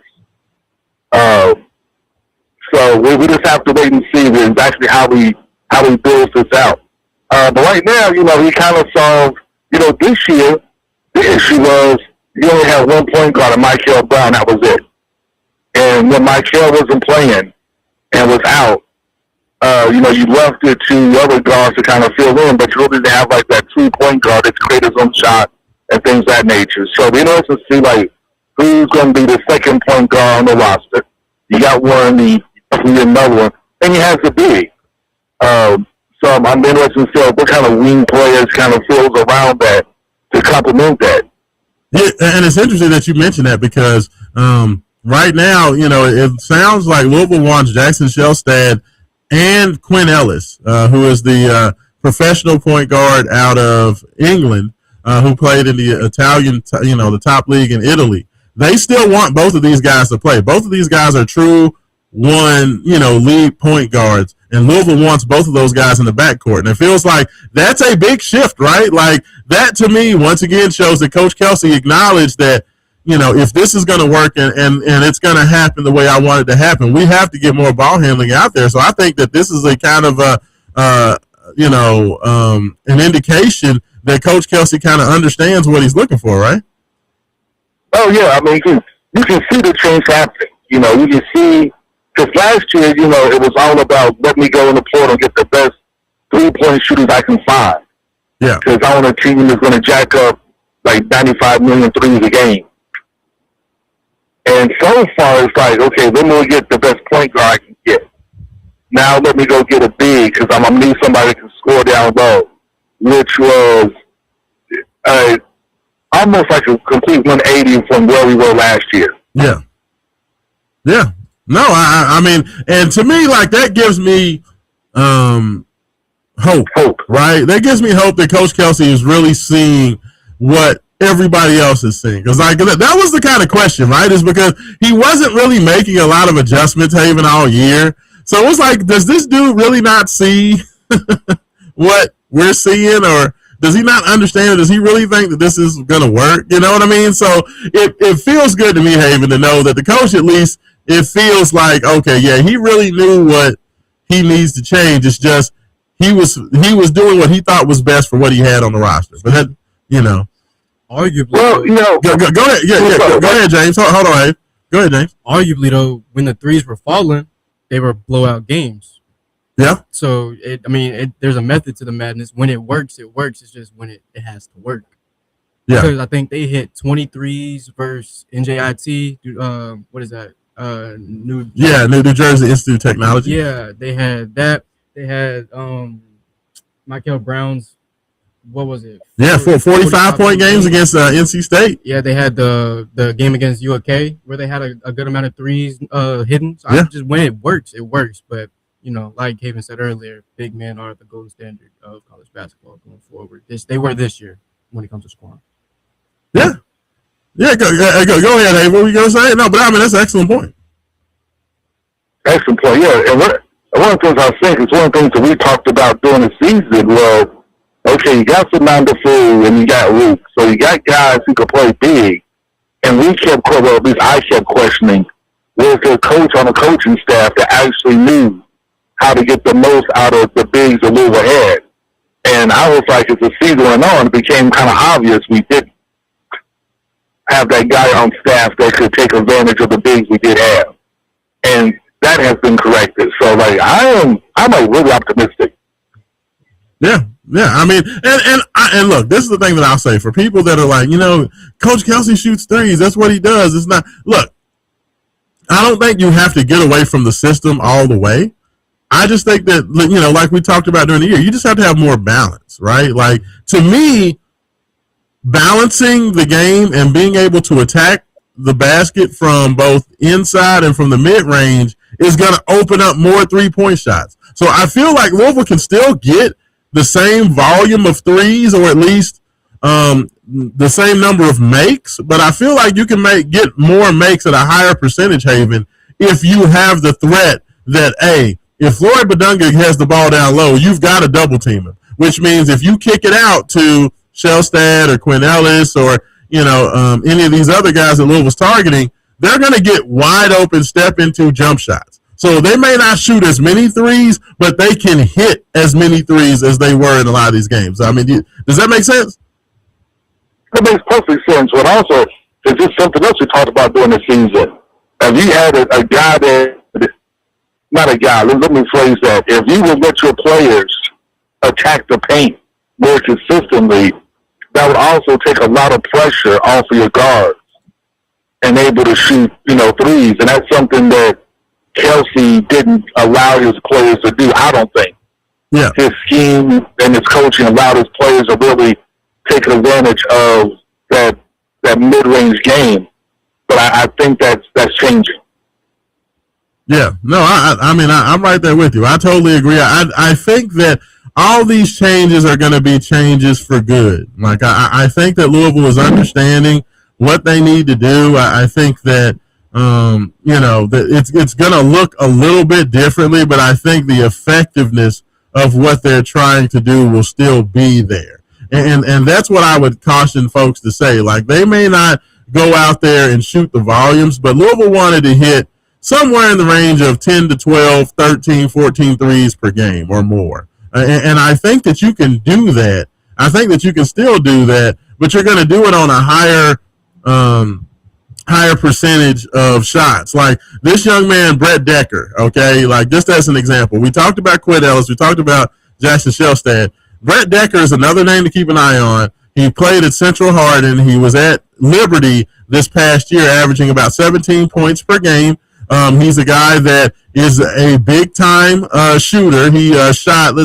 So we just have to wait and see exactly how he builds this out. But right now, he kind of solved, this year, the issue was you only had one point guard, Michael Brown. That was it. And when Michael wasn't playing and was out, you left it to other guards to kind of fill in, but you really didn't have like that 2-point guard that's create his own shot and things of that nature. So we know to see like who's going to be the second point guard on the roster. You got one, you need another one, and you have the big. So I'm interested to see what kind of wing players kind of fills around that to complement that. Yeah, and it's interesting that you mentioned that because right now, it sounds like Louisville wants Jackson Shelstad and Quinn Ellis, who is the professional point guard out of England, who played in the Italian, the top league in Italy. They still want both of these guys to play. Both of these guys are true lead point guards, and Louisville wants both of those guys in the backcourt. And it feels like that's a big shift, right? Like that to me, once again, shows that Coach Kelsey acknowledged that, if this is going to work and it's going to happen the way I want it to happen, we have to get more ball handling out there. So I think that this is a kind of an indication that Coach Kelsey kind of understands what he's looking for, right? Oh yeah, I mean you can see the change happening. You can see because last year, it was all about let me go in the portal and get the best 3-point shooters I can find. Yeah, because I want a team that's going to jack up like 95 million threes a game. And so far, it's like, okay, let me get the best point guard I can get. Now let me go get a big because I'm going to need somebody that can score down low, which was almost like a complete 180 from where we were last year. Yeah. Yeah. No, I mean, and to me, like, that gives me hope, right? That gives me hope that Coach Kelsey is really seeing what everybody else is seeing. Because like that was the kind of question, right? Is because he wasn't really making a lot of adjustments, Haven, all year. So it was like, does this dude really not see what we're seeing, or does he not understand it? Does he really think that this is going to work? You know what I mean? So it feels good to me, Haven, to know that the coach, at least, it feels like, okay, yeah, he really knew what he needs to change. It's just he was doing what he thought was best for what he had on the roster. But that, arguably, well, go ahead, go ahead, James. Hold on, Abe. Go ahead, James. Arguably, though, when the threes were falling, they were blowout games. Yeah. So there's a method to the madness. When it works, it works. It's just when it has to work. Yeah. Because I think they hit 23s versus NJIT. What is that? New Jersey Institute of Technology. Yeah, they had that. They had Michael Brown's, what was it? 45-point games against NC State. Yeah, they had the game against UK where they had a good amount of threes hidden. So just when it works, it works. But like Haven said earlier, big men are the golden standard of college basketball going forward. They were this year when it comes to scoring. Yeah. Yeah, go ahead, Hey. What were you going to say? No, but I mean, that's an excellent point. Excellent point, yeah. And one of the things I think is one of the things that we talked about during the season was, okay, you got Fernando Fu and you got Luke. So you got guys who can play big. And we kept, well, at least I kept questioning, was there a coach on the coaching staff that actually knew how to get the most out of the bigs that Louisville had? And I was like, as the season went on, it became kind of obvious we didn't have that guy on staff that could take advantage of the bigs we did have. And that has been corrected. So like I'm like really optimistic. Yeah. I mean, and look, this is the thing that I'll say for people that are like, Coach Kelsey shoots threes. That's what he does. It's not. Look, I don't think you have to get away from the system all the way. I just think that like we talked about during the year, you just have to have more balance, right? Like to me, balancing the game and being able to attack the basket from both inside and from the mid-range is going to open up more three-point shots. So I feel like Louisville can still get the same volume of threes, or at least the same number of makes, but I feel like you can get more makes at a higher percentage, Haven, if you have the threat that, if Floyd Badunga has the ball down low, you've got to double team him, which means if you kick it out to Shellstad or Quinn Ellis or any of these other guys that Louisville's targeting, they're going to get wide open step into jump shots. So they may not shoot as many threes, but they can hit as many threes as they were in a lot of these games. I mean, does that make sense? It makes perfect sense. But also, it's just something else we talked about during the season. If you had a guy that, not a guy, let me phrase that. If you would let your players attack the paint more consistently, that would also take a lot of pressure off of your guards and able to shoot, threes. And that's something that Kelsey didn't allow his players to do, I don't think. Yeah. His scheme and his coaching allowed his players to really take advantage of that mid-range game. But I think that's changing. Yeah. No, I mean, I'm right there with you. I totally agree. I think that all these changes are going to be changes for good. Like, I think that Louisville is understanding what they need to do. I think that, that it's going to look a little bit differently, but I think the effectiveness of what they're trying to do will still be there. And that's what I would caution folks to say. Like, they may not go out there and shoot the volumes, but Louisville wanted to hit somewhere in the range of 10 to 12, 13, 14 threes per game or more. And I think that you can do that. I think that you can still do that, but you're going to do it on a higher percentage of shots. Like this young man, Brett Decker, okay? Like just as an example. We talked about Quinn Ellis. We talked about Jackson Shellstad. Brett Decker is another name to keep an eye on. He played at Central Hardin. He was at Liberty this past year, averaging about 17 points per game. He's a guy that is a big-time shooter. He shot,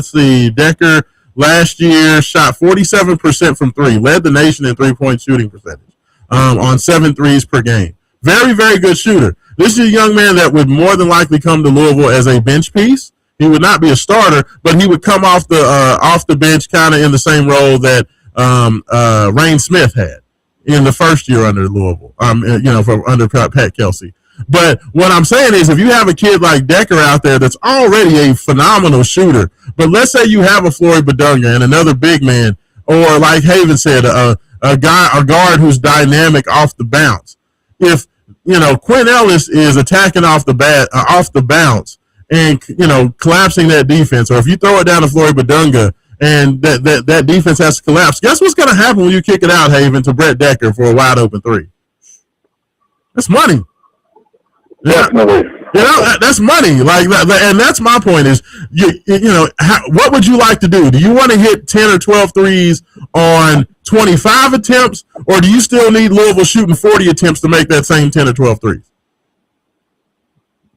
Decker last year shot 47% from three, led the nation in three-point shooting percentage on 7 threes per game. Very, very good shooter. This is a young man that would more than likely come to Louisville as a bench piece. He would not be a starter, but he would come off the bench kind of in the same role that Rain Smith had in the first year under Louisville, under Pat Kelsey. But what I'm saying is if you have a kid like Decker out there that's already a phenomenal shooter, but let's say you have a Floyd Badunga and another big man, or like Haven said, a guard who's dynamic off the bounce. If, Quinn Ellis is attacking off the bounce and, collapsing that defense, or if you throw it down to Floyd Badunga and that defense has to collapse, guess what's going to happen when you kick it out, Haven, to Brett Decker for a wide open three? That's money. Definitely. That's money. Like, and that's my point is, what would you like to do? Do you want to hit 10 or 12 threes on 25 attempts, or do you still need Louisville shooting 40 attempts to make that same 10 or 12 threes?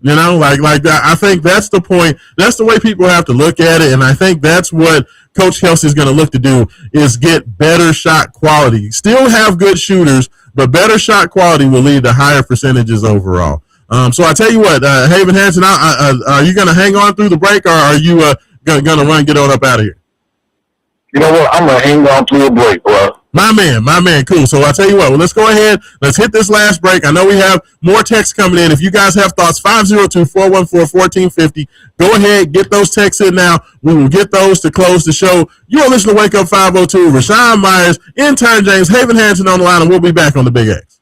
I think that's the point. That's the way people have to look at it, and I think that's what Coach Kelsey is going to look to do is get better shot quality. Still have good shooters, but better shot quality will lead to higher percentages overall. So I tell you what, Haven Hansen, are you going to hang on through the break, or are you going to get on up out of here? You know what? I'm going to hang on through the break, bro. My man, cool. So I tell you what, let's go ahead. Let's hit this last break. I know we have more texts coming in. If you guys have thoughts, 502-414-1450. Go ahead, get those texts in now. We will get those to close the show. You are listening to Wake Up 502. Raashaan Myers, intern James, Haven Hansen on the line, and we'll be back on the Big X.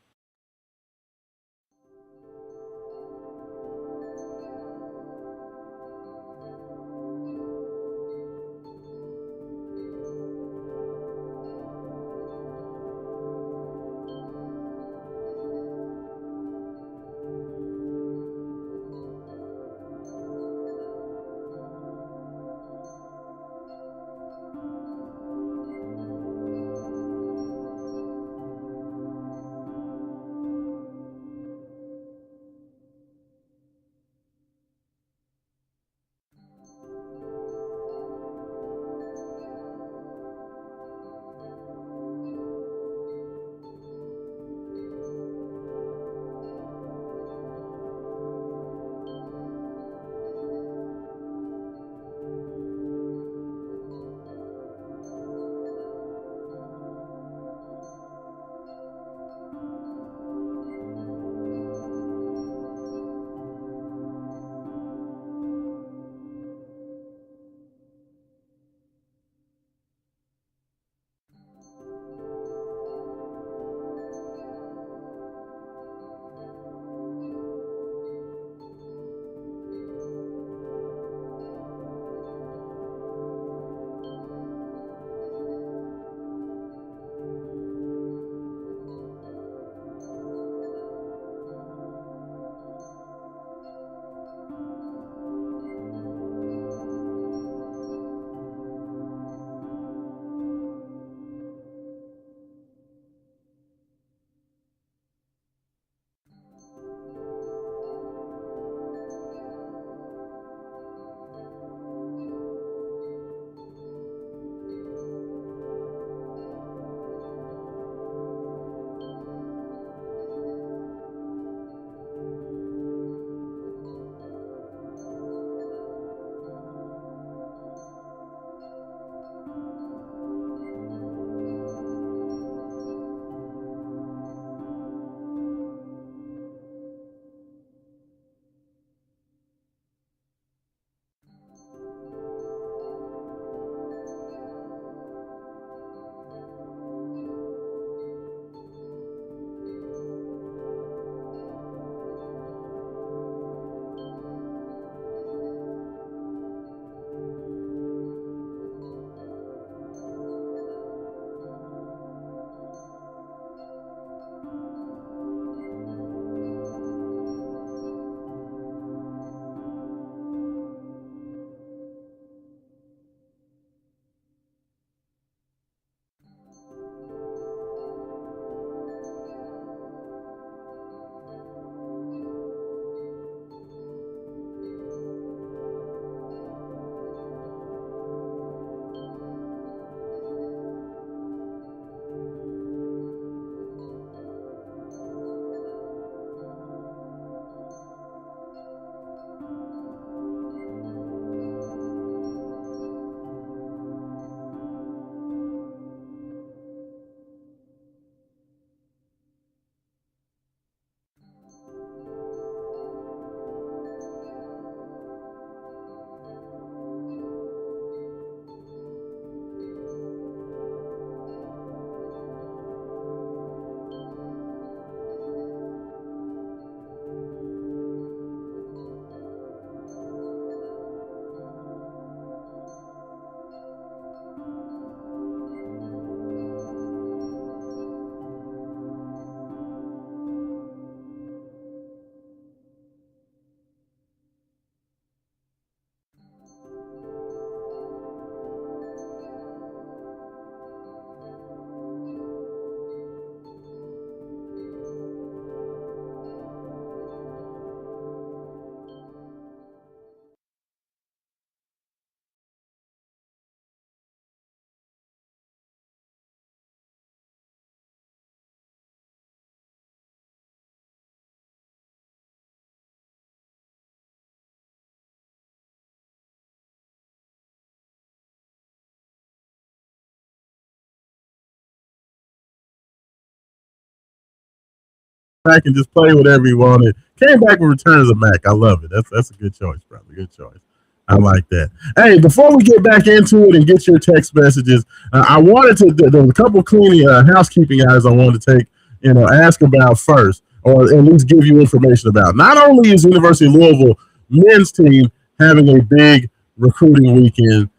back and just play whatever he wanted. Came back with Return of the Mac. I love it. That's a good choice, brother. Good choice. I like that. Hey, before we get back into it and get your text messages, I wanted to. There were a couple of cleaning housekeeping items I wanted to take, ask about first, or at least give you information about. Not only is University of Louisville men's team having a big recruiting weekend,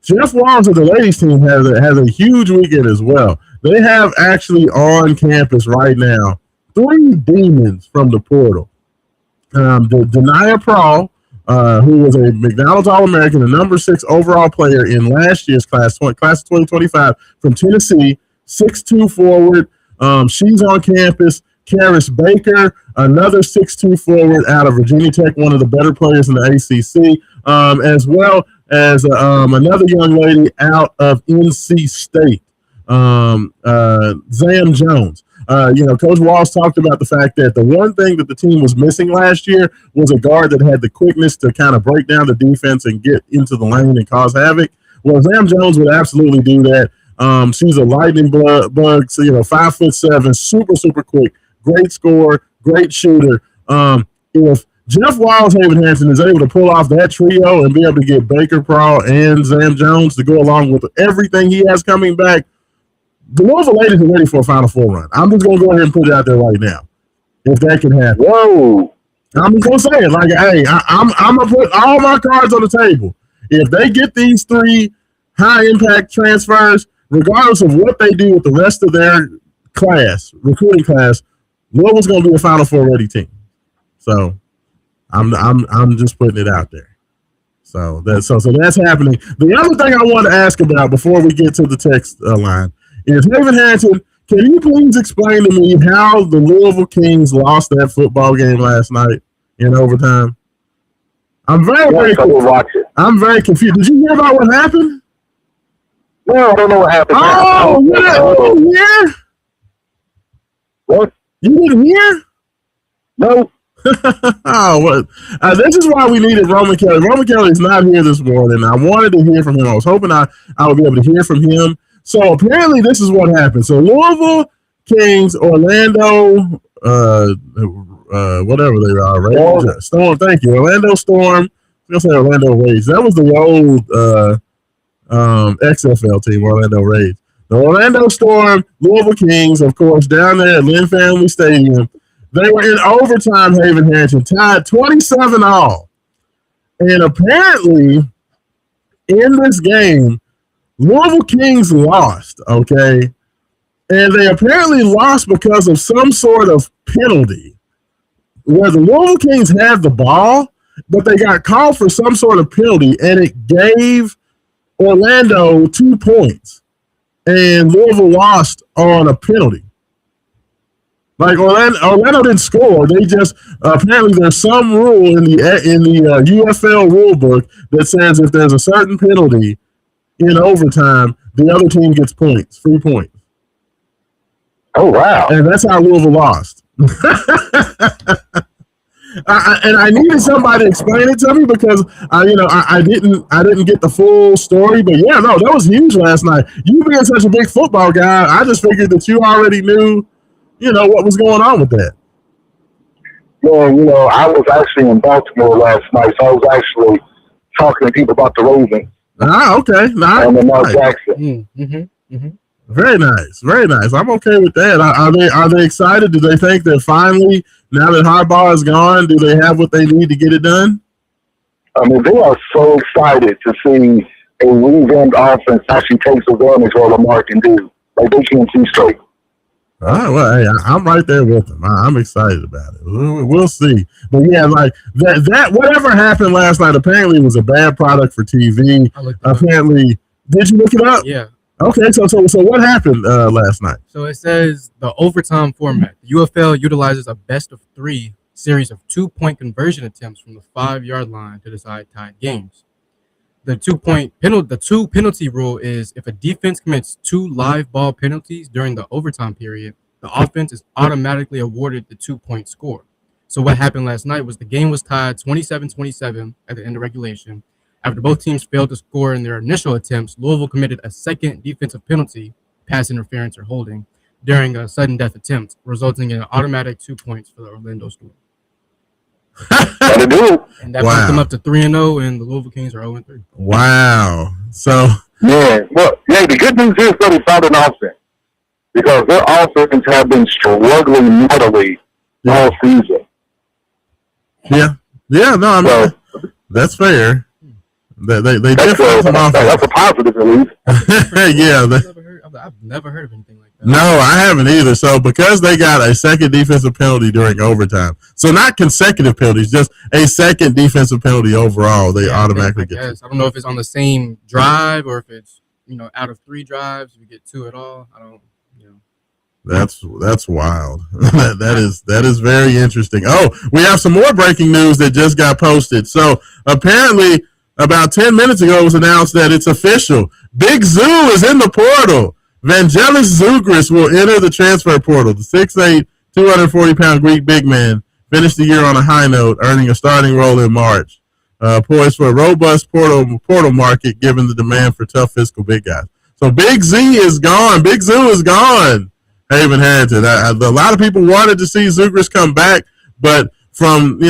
Jeff Walls of the ladies team has a huge weekend as well. They have actually on campus right now 3 demons from the portal. Denia Prawl, who was a McDonald's All-American, the number 6 overall player in last year's class of 2025 from Tennessee, 6'2" forward. She's on campus. Karis Baker, another 6'2" forward out of Virginia Tech, one of the better players in the ACC, as well as another young lady out of NC State, Zam Jones. Coach Walls talked about the fact that the one thing that the team was missing last year was a guard that had the quickness to kind of break down the defense and get into the lane and cause havoc. Well, Zam Jones would absolutely do that. She's a lightning bug, so 5'7", super, super quick, great scorer, great shooter. If Jeff Walls, Haven Hanson is able to pull off that trio and be able to get Baker, Prawl, and Zam Jones to go along with everything he has coming back, the Louisville ladies are ready for a Final Four run. I'm just going to go ahead and put it out there right now, if that can happen. Whoa! I'm just going to say it like, hey, I'm going to put all my cards on the table. If they get these 3 high-impact transfers, regardless of what they do with the rest of their class, recruiting class, Louisville's going to be a Final Four ready team. So I'm just putting it out there. So that's happening. The other thing I want to ask about before we get to the text line is, Haven Hanson, can you please explain to me how the Louisville Kings lost that football game last night in overtime? I'm very confused. Did you hear about what happened? No, I don't know what happened. Oh, yeah. You didn't hear? What? You didn't hear? No. This is why we needed Roman Kelly. Roman Kelly is not here this morning. I wanted to hear from him. I was hoping I would be able to hear from him. So apparently this is what happened. So Louisville Kings, Orlando, whatever they are, right? Storm. Thank you, Orlando Storm. I was gonna say Orlando Raids. That was the old XFL team, Orlando Raids. The Orlando Storm, Louisville Kings, of course, down there at Lynn Family Stadium. They were in overtime, Haven Hanson, tied 27-all. And apparently, in this game, Louisville Kings lost, okay? And they apparently lost because of some sort of penalty where the Louisville Kings had the ball, but they got called for some sort of penalty, and it gave Orlando 2 points. And Louisville lost on a penalty. Like Orlando didn't score. They just apparently there's some rule in the UFL rule book that says if there's a certain penalty in overtime, the other team gets points, free points. Oh wow! And that's how Louisville lost. I needed somebody to explain it to me because I didn't get the full story. But yeah, no, that was huge last night. You being such a big football guy, I just figured that you already knew, what was going on with that. Well, I was actually in Baltimore last night, so I was actually talking to people about the Ravens. Ah, okay. Nice. And Lamar Jackson. Very nice. Very nice. I'm okay with that. Are they excited? Do they think that finally, now that Harbaugh is gone, do they have what they need to get it done? I mean, they are so excited to see a revamped offense actually takes advantage of what Lamar can do. Like, they can't see straight. All right, well, hey, I'm right there with them. I'm excited about it. We'll see. But yeah, like that whatever happened last night, apparently it was a bad product for TV. Apparently, did you look it up? Yeah. Okay, so what happened last night? So it says the overtime format. The UFL utilizes a best-of-3 series of 2-point conversion attempts from the 5-yard line to decide tied games. The 2 penalty rule is if a defense commits 2 live ball penalties during the overtime period, the offense is automatically awarded the 2-point score. So what happened last night was the game was tied 27-27 at the end of regulation. After both teams failed to score in their initial attempts, Louisville committed a second defensive penalty, pass interference or holding. during a sudden death attempt, resulting in an automatic 2 points for the Orlando Storm. That'll do it. And that brings them up to 3-0, and the Louisville Kings are 0-3. Wow. So yeah, well, yeah. The good news is that they found an offense because their offense have been struggling mightily all season. Yeah. No, I mean that's fair. They did find some offense. That's a positive, at least. Yeah. I've never heard of anything like that. No, I haven't either. So because they got a second defensive penalty during overtime, so not consecutive penalties, just a second defensive penalty overall, they automatically get. I don't know if it's on the same drive or if it's out of 3 drives we get 2 at all. I don't. That's wild. that is very interesting. Oh, we have some more breaking news that just got posted. So apparently, about 10 minutes ago, it was announced that it's official. Big Zoo is in the portal. Vangelis Zugris will enter the transfer portal. The 6'8", 240-pound Greek big man finished the year on a high note, earning a starting role in March. Poised for a robust portal market given the demand for tough physical big guys. So Big Z is gone. Big Zoo is gone. Haven Harrington. A lot of people wanted to see Zugris come back, but from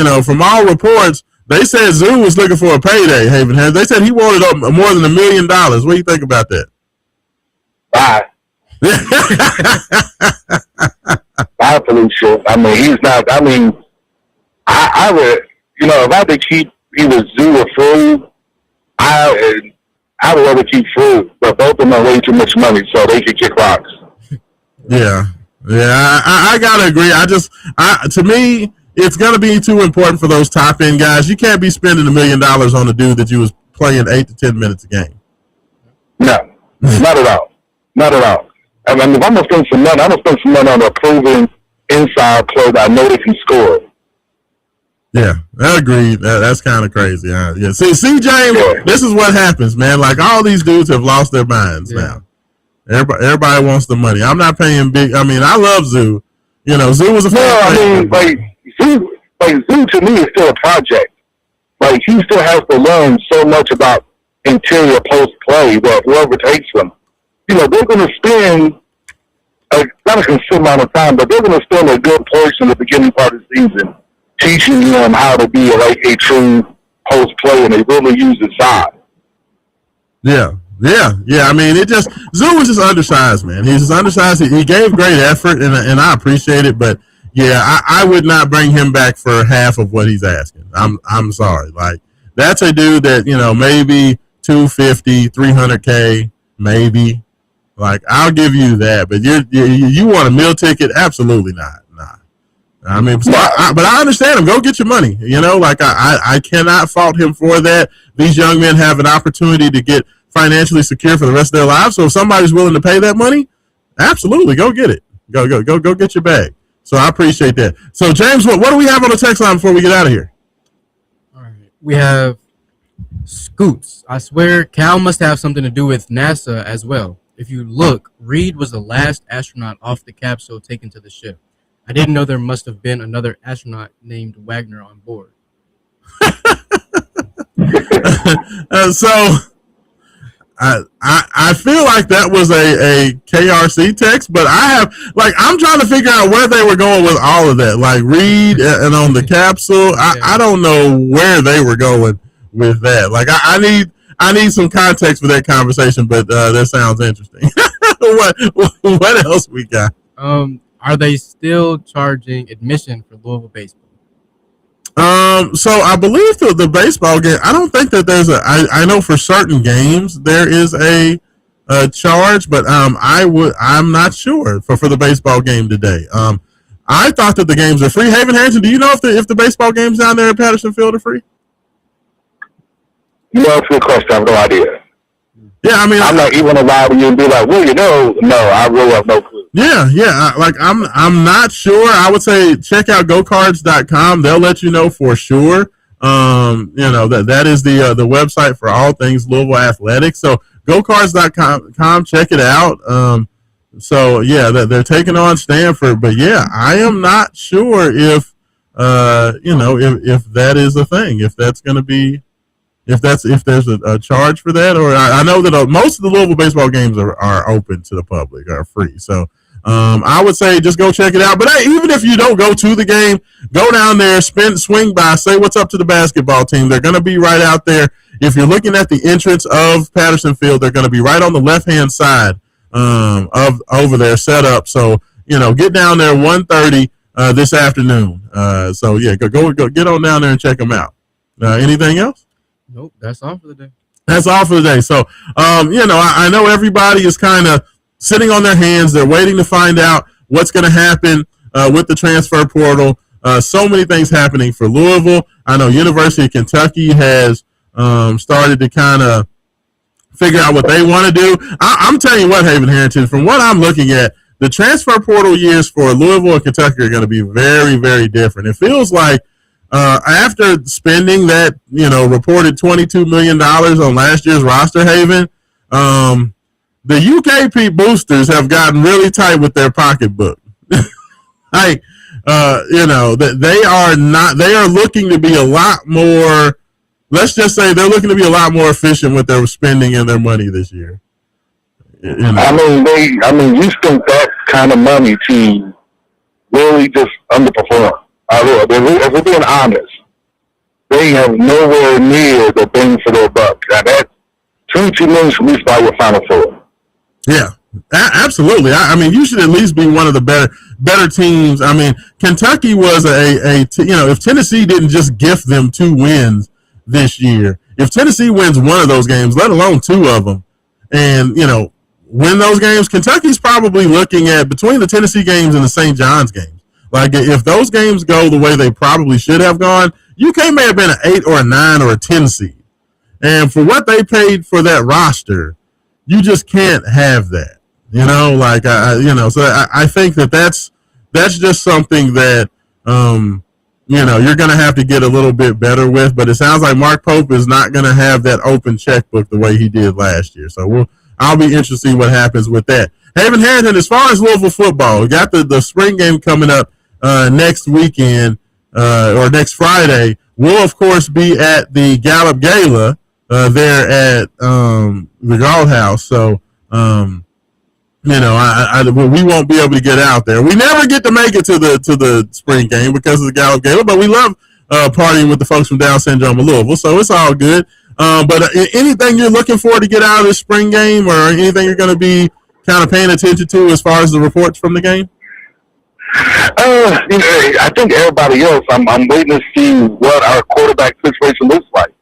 all reports, they said Zoo was looking for a payday. Haven Harrington. They said he wanted more than $1 million. What do you think about that? Bye. Bye, Felicia. I mean, he's not. I mean, I would, if I had to keep either Zoo or Food, I would rather keep Food, but both of them are way too much money, so they could kick rocks. Yeah. I gotta agree. To me, it's gonna be too important for those top end guys. You can't be spending $1 million on a dude that you was playing 8 to 10 minutes a game. No, not at all. Not at all. I mean, if I'm gonna spend some money, I'm gonna spend some money on a proven inside player that I know they can score. Yeah, I agree. That's kind of crazy. Yeah. See, James, this is what happens, man. Like all these dudes have lost their minds now. Everybody wants the money. I'm not paying big. I mean, I love Zoo. Zoo was a fan. Zoo to me is still a project. Like he still has to learn so much about interior post play that whoever takes them, they're going to spend not a considerable amount of time, but they're going to spend a good portion of the beginning part of the season teaching them how to be a true post player, and they really use his size. Yeah. I mean, Zoo was just undersized, man. He's just undersized. He gave great effort, and I appreciate it. But yeah, I would not bring him back for half of what he's asking. I'm sorry. Like that's a dude that maybe 250, 300K, maybe. Like I'll give you that, but you want a meal ticket? Absolutely not. Nah. I mean, but I understand him. Go get your money. Like I cannot fault him for that. These young men have an opportunity to get financially secure for the rest of their lives. So if somebody's willing to pay that money, absolutely go get it. Go get your bag. So I appreciate that. So James, what do we have on the text line before we get out of here? All right, we have Scoots. I swear Cal must have something to do with NASA as well. If you look, Reed was the last astronaut off the capsule taken to the ship. I didn't know there must have been another astronaut named Wagner on board. So I feel like that was a KRC text, but I'm trying to figure out where they were going with all of that. Like Reed and on the capsule, I don't know where they were going with that. Like I need some context for that conversation, but that sounds interesting. What else we got? Are they still charging admission for Louisville baseball? So I believe the baseball game, I don't think that there's I know for certain games there is a charge, but I'm not sure for the baseball game today. I thought that the games are free. Haven Harrington, do you know if the baseball games down there at Patterson Field are free? It's a good question. I have no idea. Yeah, I mean, I'm not even allowed to be like, no, I really have no clue. Yeah. I'm not sure. I would say check out gocards.com. They'll let you know for sure. That is the website for all things Louisville athletics. So gocards.com, check it out. So yeah, they're taking on Stanford, but yeah, I am not sure if if that is a thing, if that's going to be. If there's a charge for that, or I know that most of the Louisville baseball games are open to the public, are free. So I would say just go check it out. But hey, even if you don't go to the game, go down there, swing by, say what's up to the basketball team. They're going to be right out there. If you're looking at the entrance of Patterson Field, they're going to be right on the left-hand side of over there set up. So, get down there 1:30 this afternoon. So, yeah, go get on down there and check them out. Anything else? Nope, that's all for the day. That's all for the day. So, I know everybody is kind of sitting on their hands. They're waiting to find out what's going to happen with the transfer portal. So many things happening for Louisville. I know University of Kentucky has started to kind of figure out what they want to do. I'm telling you what, Haven Harrington, from what I'm looking at, the transfer portal years for Louisville and Kentucky are going to be very, very different. It feels like after spending that, reported $22 million on last year's roster, Haven, the UKP boosters have gotten really tight with their pocketbook. Like, they are looking to be a lot more, let's just say they're looking to be a lot more efficient with their spending and their money this year. I mean, you spent that kind of money to really just underperform. If we're being honest, they have nowhere near the bang for their buck. That's $22 million from least by your Final Four. Yeah, absolutely. I mean, you should at least be one of the better teams. I mean, Kentucky was if Tennessee didn't just gift them 2 wins this year, if Tennessee wins one of those games, let alone 2 of them, and, win those games, Kentucky's probably looking at between the Tennessee games and the St. John's games. Like, if those games go the way they probably should have gone, UK may have been an 8 or a 9 or a 10 seed. And for what they paid for that roster, you just can't have that, so I think that's just something that, you're going to have to get a little bit better with, but it sounds like Mark Pope is not going to have that open checkbook the way he did last year. So I'll be interested to see what happens with that. Haven Harrington, as far as Louisville football, we got the spring game coming up next weekend or next Friday. We'll, of course, be at the Gallup Gala there at the Galt House. So, we won't be able to get out there. We never get to make it to the spring game because of the Gallup Gala, but we love partying with the folks from Down Syndrome of Louisville, so it's all good. But anything you're looking for to get out of the spring game, or anything you're going to be kind of paying attention to as far as the reports from the game? I think everybody else, I'm waiting to see what our quarterback situation looks like.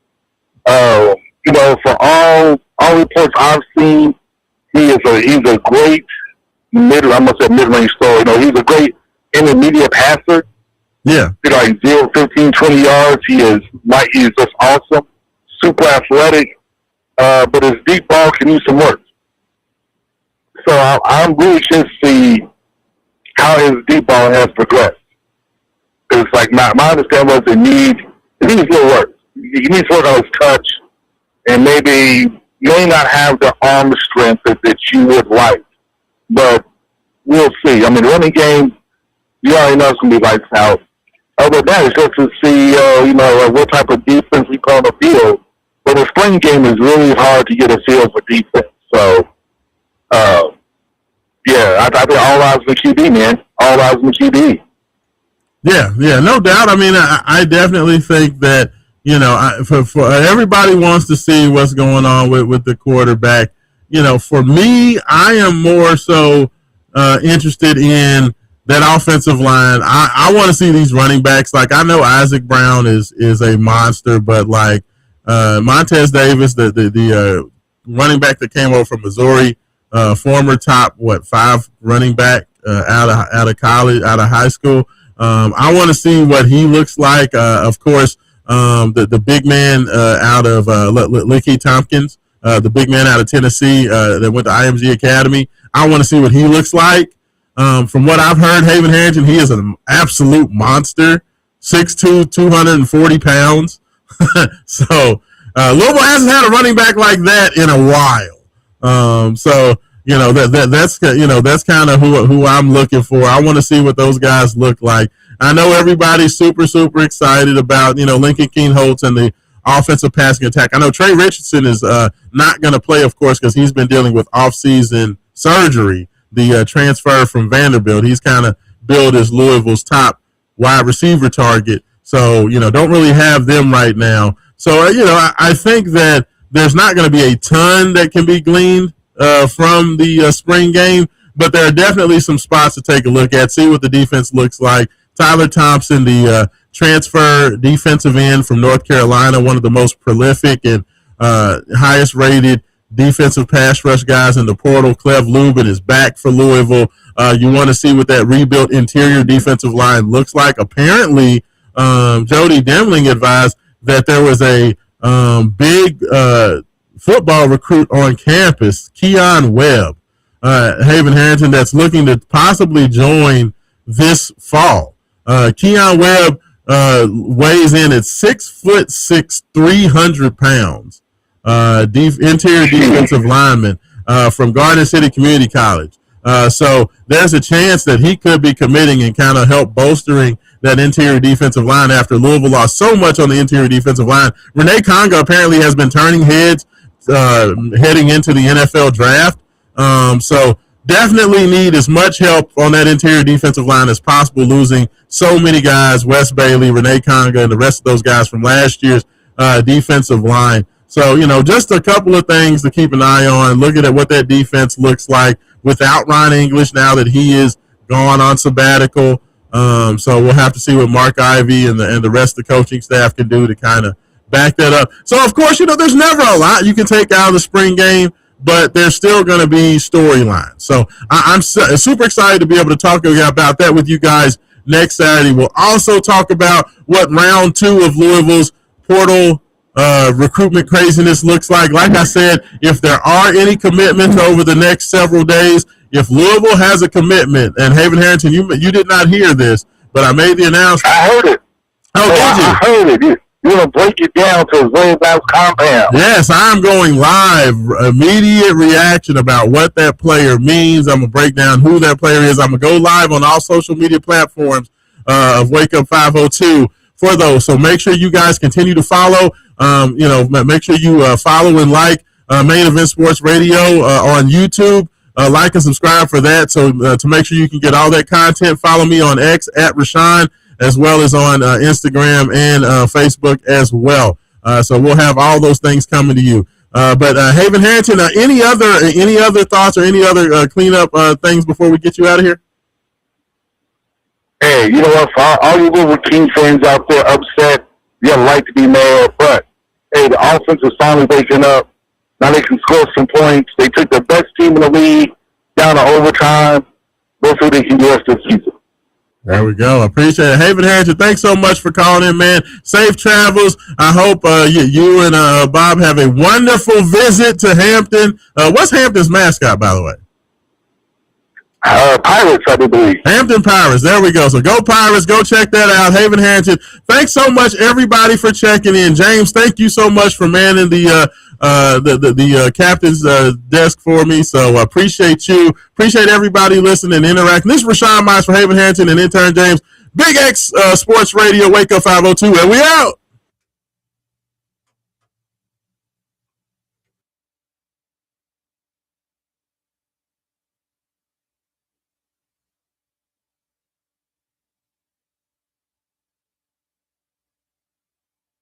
For all reports I've seen, he's a great mid-range thrower. He's a great intermediate passer. Yeah. 0, 15, 20 yards. He is just awesome, super athletic, but his deep ball can use some work. So I'm really curious to see how his deep ball has progressed. Because my understanding was it needs a little work. He needs to work on his touch, and may not have the arm strength that you would like. But we'll see. I mean, the running game, you already know it's going to be lights out. But that is just to see, what type of defense we call on the field. But the spring game is really hard to get a feel for defense. So, I think all eyes on the QB, man. All eyes on the QB. Yeah, no doubt. I mean, I definitely think that, for everybody wants to see what's going on with the quarterback. For me, I am more so interested in that offensive line. I want to see these running backs. Like, I know Isaac Brown is a monster, but Montez Davis, the running back that came over from Missouri, former top 5 running back out of college, out of high school. I want to see what he looks like. Of course, the big man out of Licky Tompkins, the big man out of Tennessee that went to IMG Academy. I want to see what he looks like. From what I've heard, Haven Harrington, he is an absolute monster, 6'2", 240 pounds. So Louisville hasn't had a running back like that in a while. That's kind of who I'm looking for. I want to see what those guys look like. I know everybody's super, super excited about, Lincoln Keenholtz and the offensive passing attack. I know Trey Richardson is not going to play, of course, because he's been dealing with off-season surgery. the transfer from Vanderbilt. He's kind of billed as Louisville's top wide receiver target. So, don't really have them right now. So, I think that there's not going to be a ton that can be gleaned from the spring game, but there are definitely some spots to take a look at, see what the defense looks like. Tyler Thompson, the transfer defensive end from North Carolina, one of the most prolific and highest rated defensive pass rush guys in the portal. Cleve Lubin is back for Louisville. You want to see what that rebuilt interior defensive line looks like. Apparently, Jody Demling advised that there was a big football recruit on campus, Keon Webb, Haven Harrington, that's looking to possibly join this fall. Keon Webb weighs in at 6'6", 300 pounds. Interior defensive lineman from Garden City Community College. So there's a chance that he could be committing and kind of help bolstering that interior defensive line after Louisville lost so much on the interior defensive line. Renee Conga apparently has been turning heads heading into the NFL draft. So definitely need as much help on that interior defensive line as possible, losing so many guys, Wes Bailey, Renee Conga, and the rest of those guys from last year's defensive line. So, just a couple of things to keep an eye on, looking at what that defense looks like without Ron English now that he is gone on sabbatical. So we'll have to see what Mark Ivey and the rest of the coaching staff can do to kind of back that up. So, of course, there's never a lot you can take out of the spring game, but there's still going to be storylines. So I'm super excited to be able to talk about that with you guys next Saturday. We'll also talk about what round 2 of Louisville's portal recruitment craziness looks like. Like I said, if there are any commitments over the next several days, if Louisville has a commitment, and Haven Harrington, you did not hear this, but I made the announcement. I heard it. Oh, did you? I heard it. You're going to break it down to a very nice compound. Yes, I'm going live. Immediate reaction about what that player means. I'm going to break down who that player is. I'm going to go live on all social media platforms of Wake Up 502 for those. So make sure you guys continue to follow. Make sure you follow and like Main Event Sports Radio on YouTube. Like and subscribe for that. So to make sure you can get all that content, follow me on X at Raashaan, as well as on Instagram and Facebook as well. So we'll have all those things coming to you. But Haven Harrington, any other thoughts or any other cleanup things before we get you out of here? Hey, you know what? For all you little King fans out there upset, you have a right to be mad. But hey, the offense is finally waking up. Now they can score some points. They took the best team in the league down to overtime. We'll see what they can do us this season. There we go. I appreciate it. Haven Harrington, thanks so much for calling in, man. Safe travels. I hope you and Bob have a wonderful visit to Hampton. What's Hampton's mascot, by the way? Pirates, I believe. Hampton Pirates. There we go. So go Pirates. Go check that out. Haven Harrington. Thanks so much, everybody, for checking in. James, thank you so much for manning the captain's desk for me. So I appreciate you. Appreciate everybody listening and interacting. This is Raashaan Myers for Haven Harrington and intern James. Big X Sports Radio, Wake Up 502, and we out.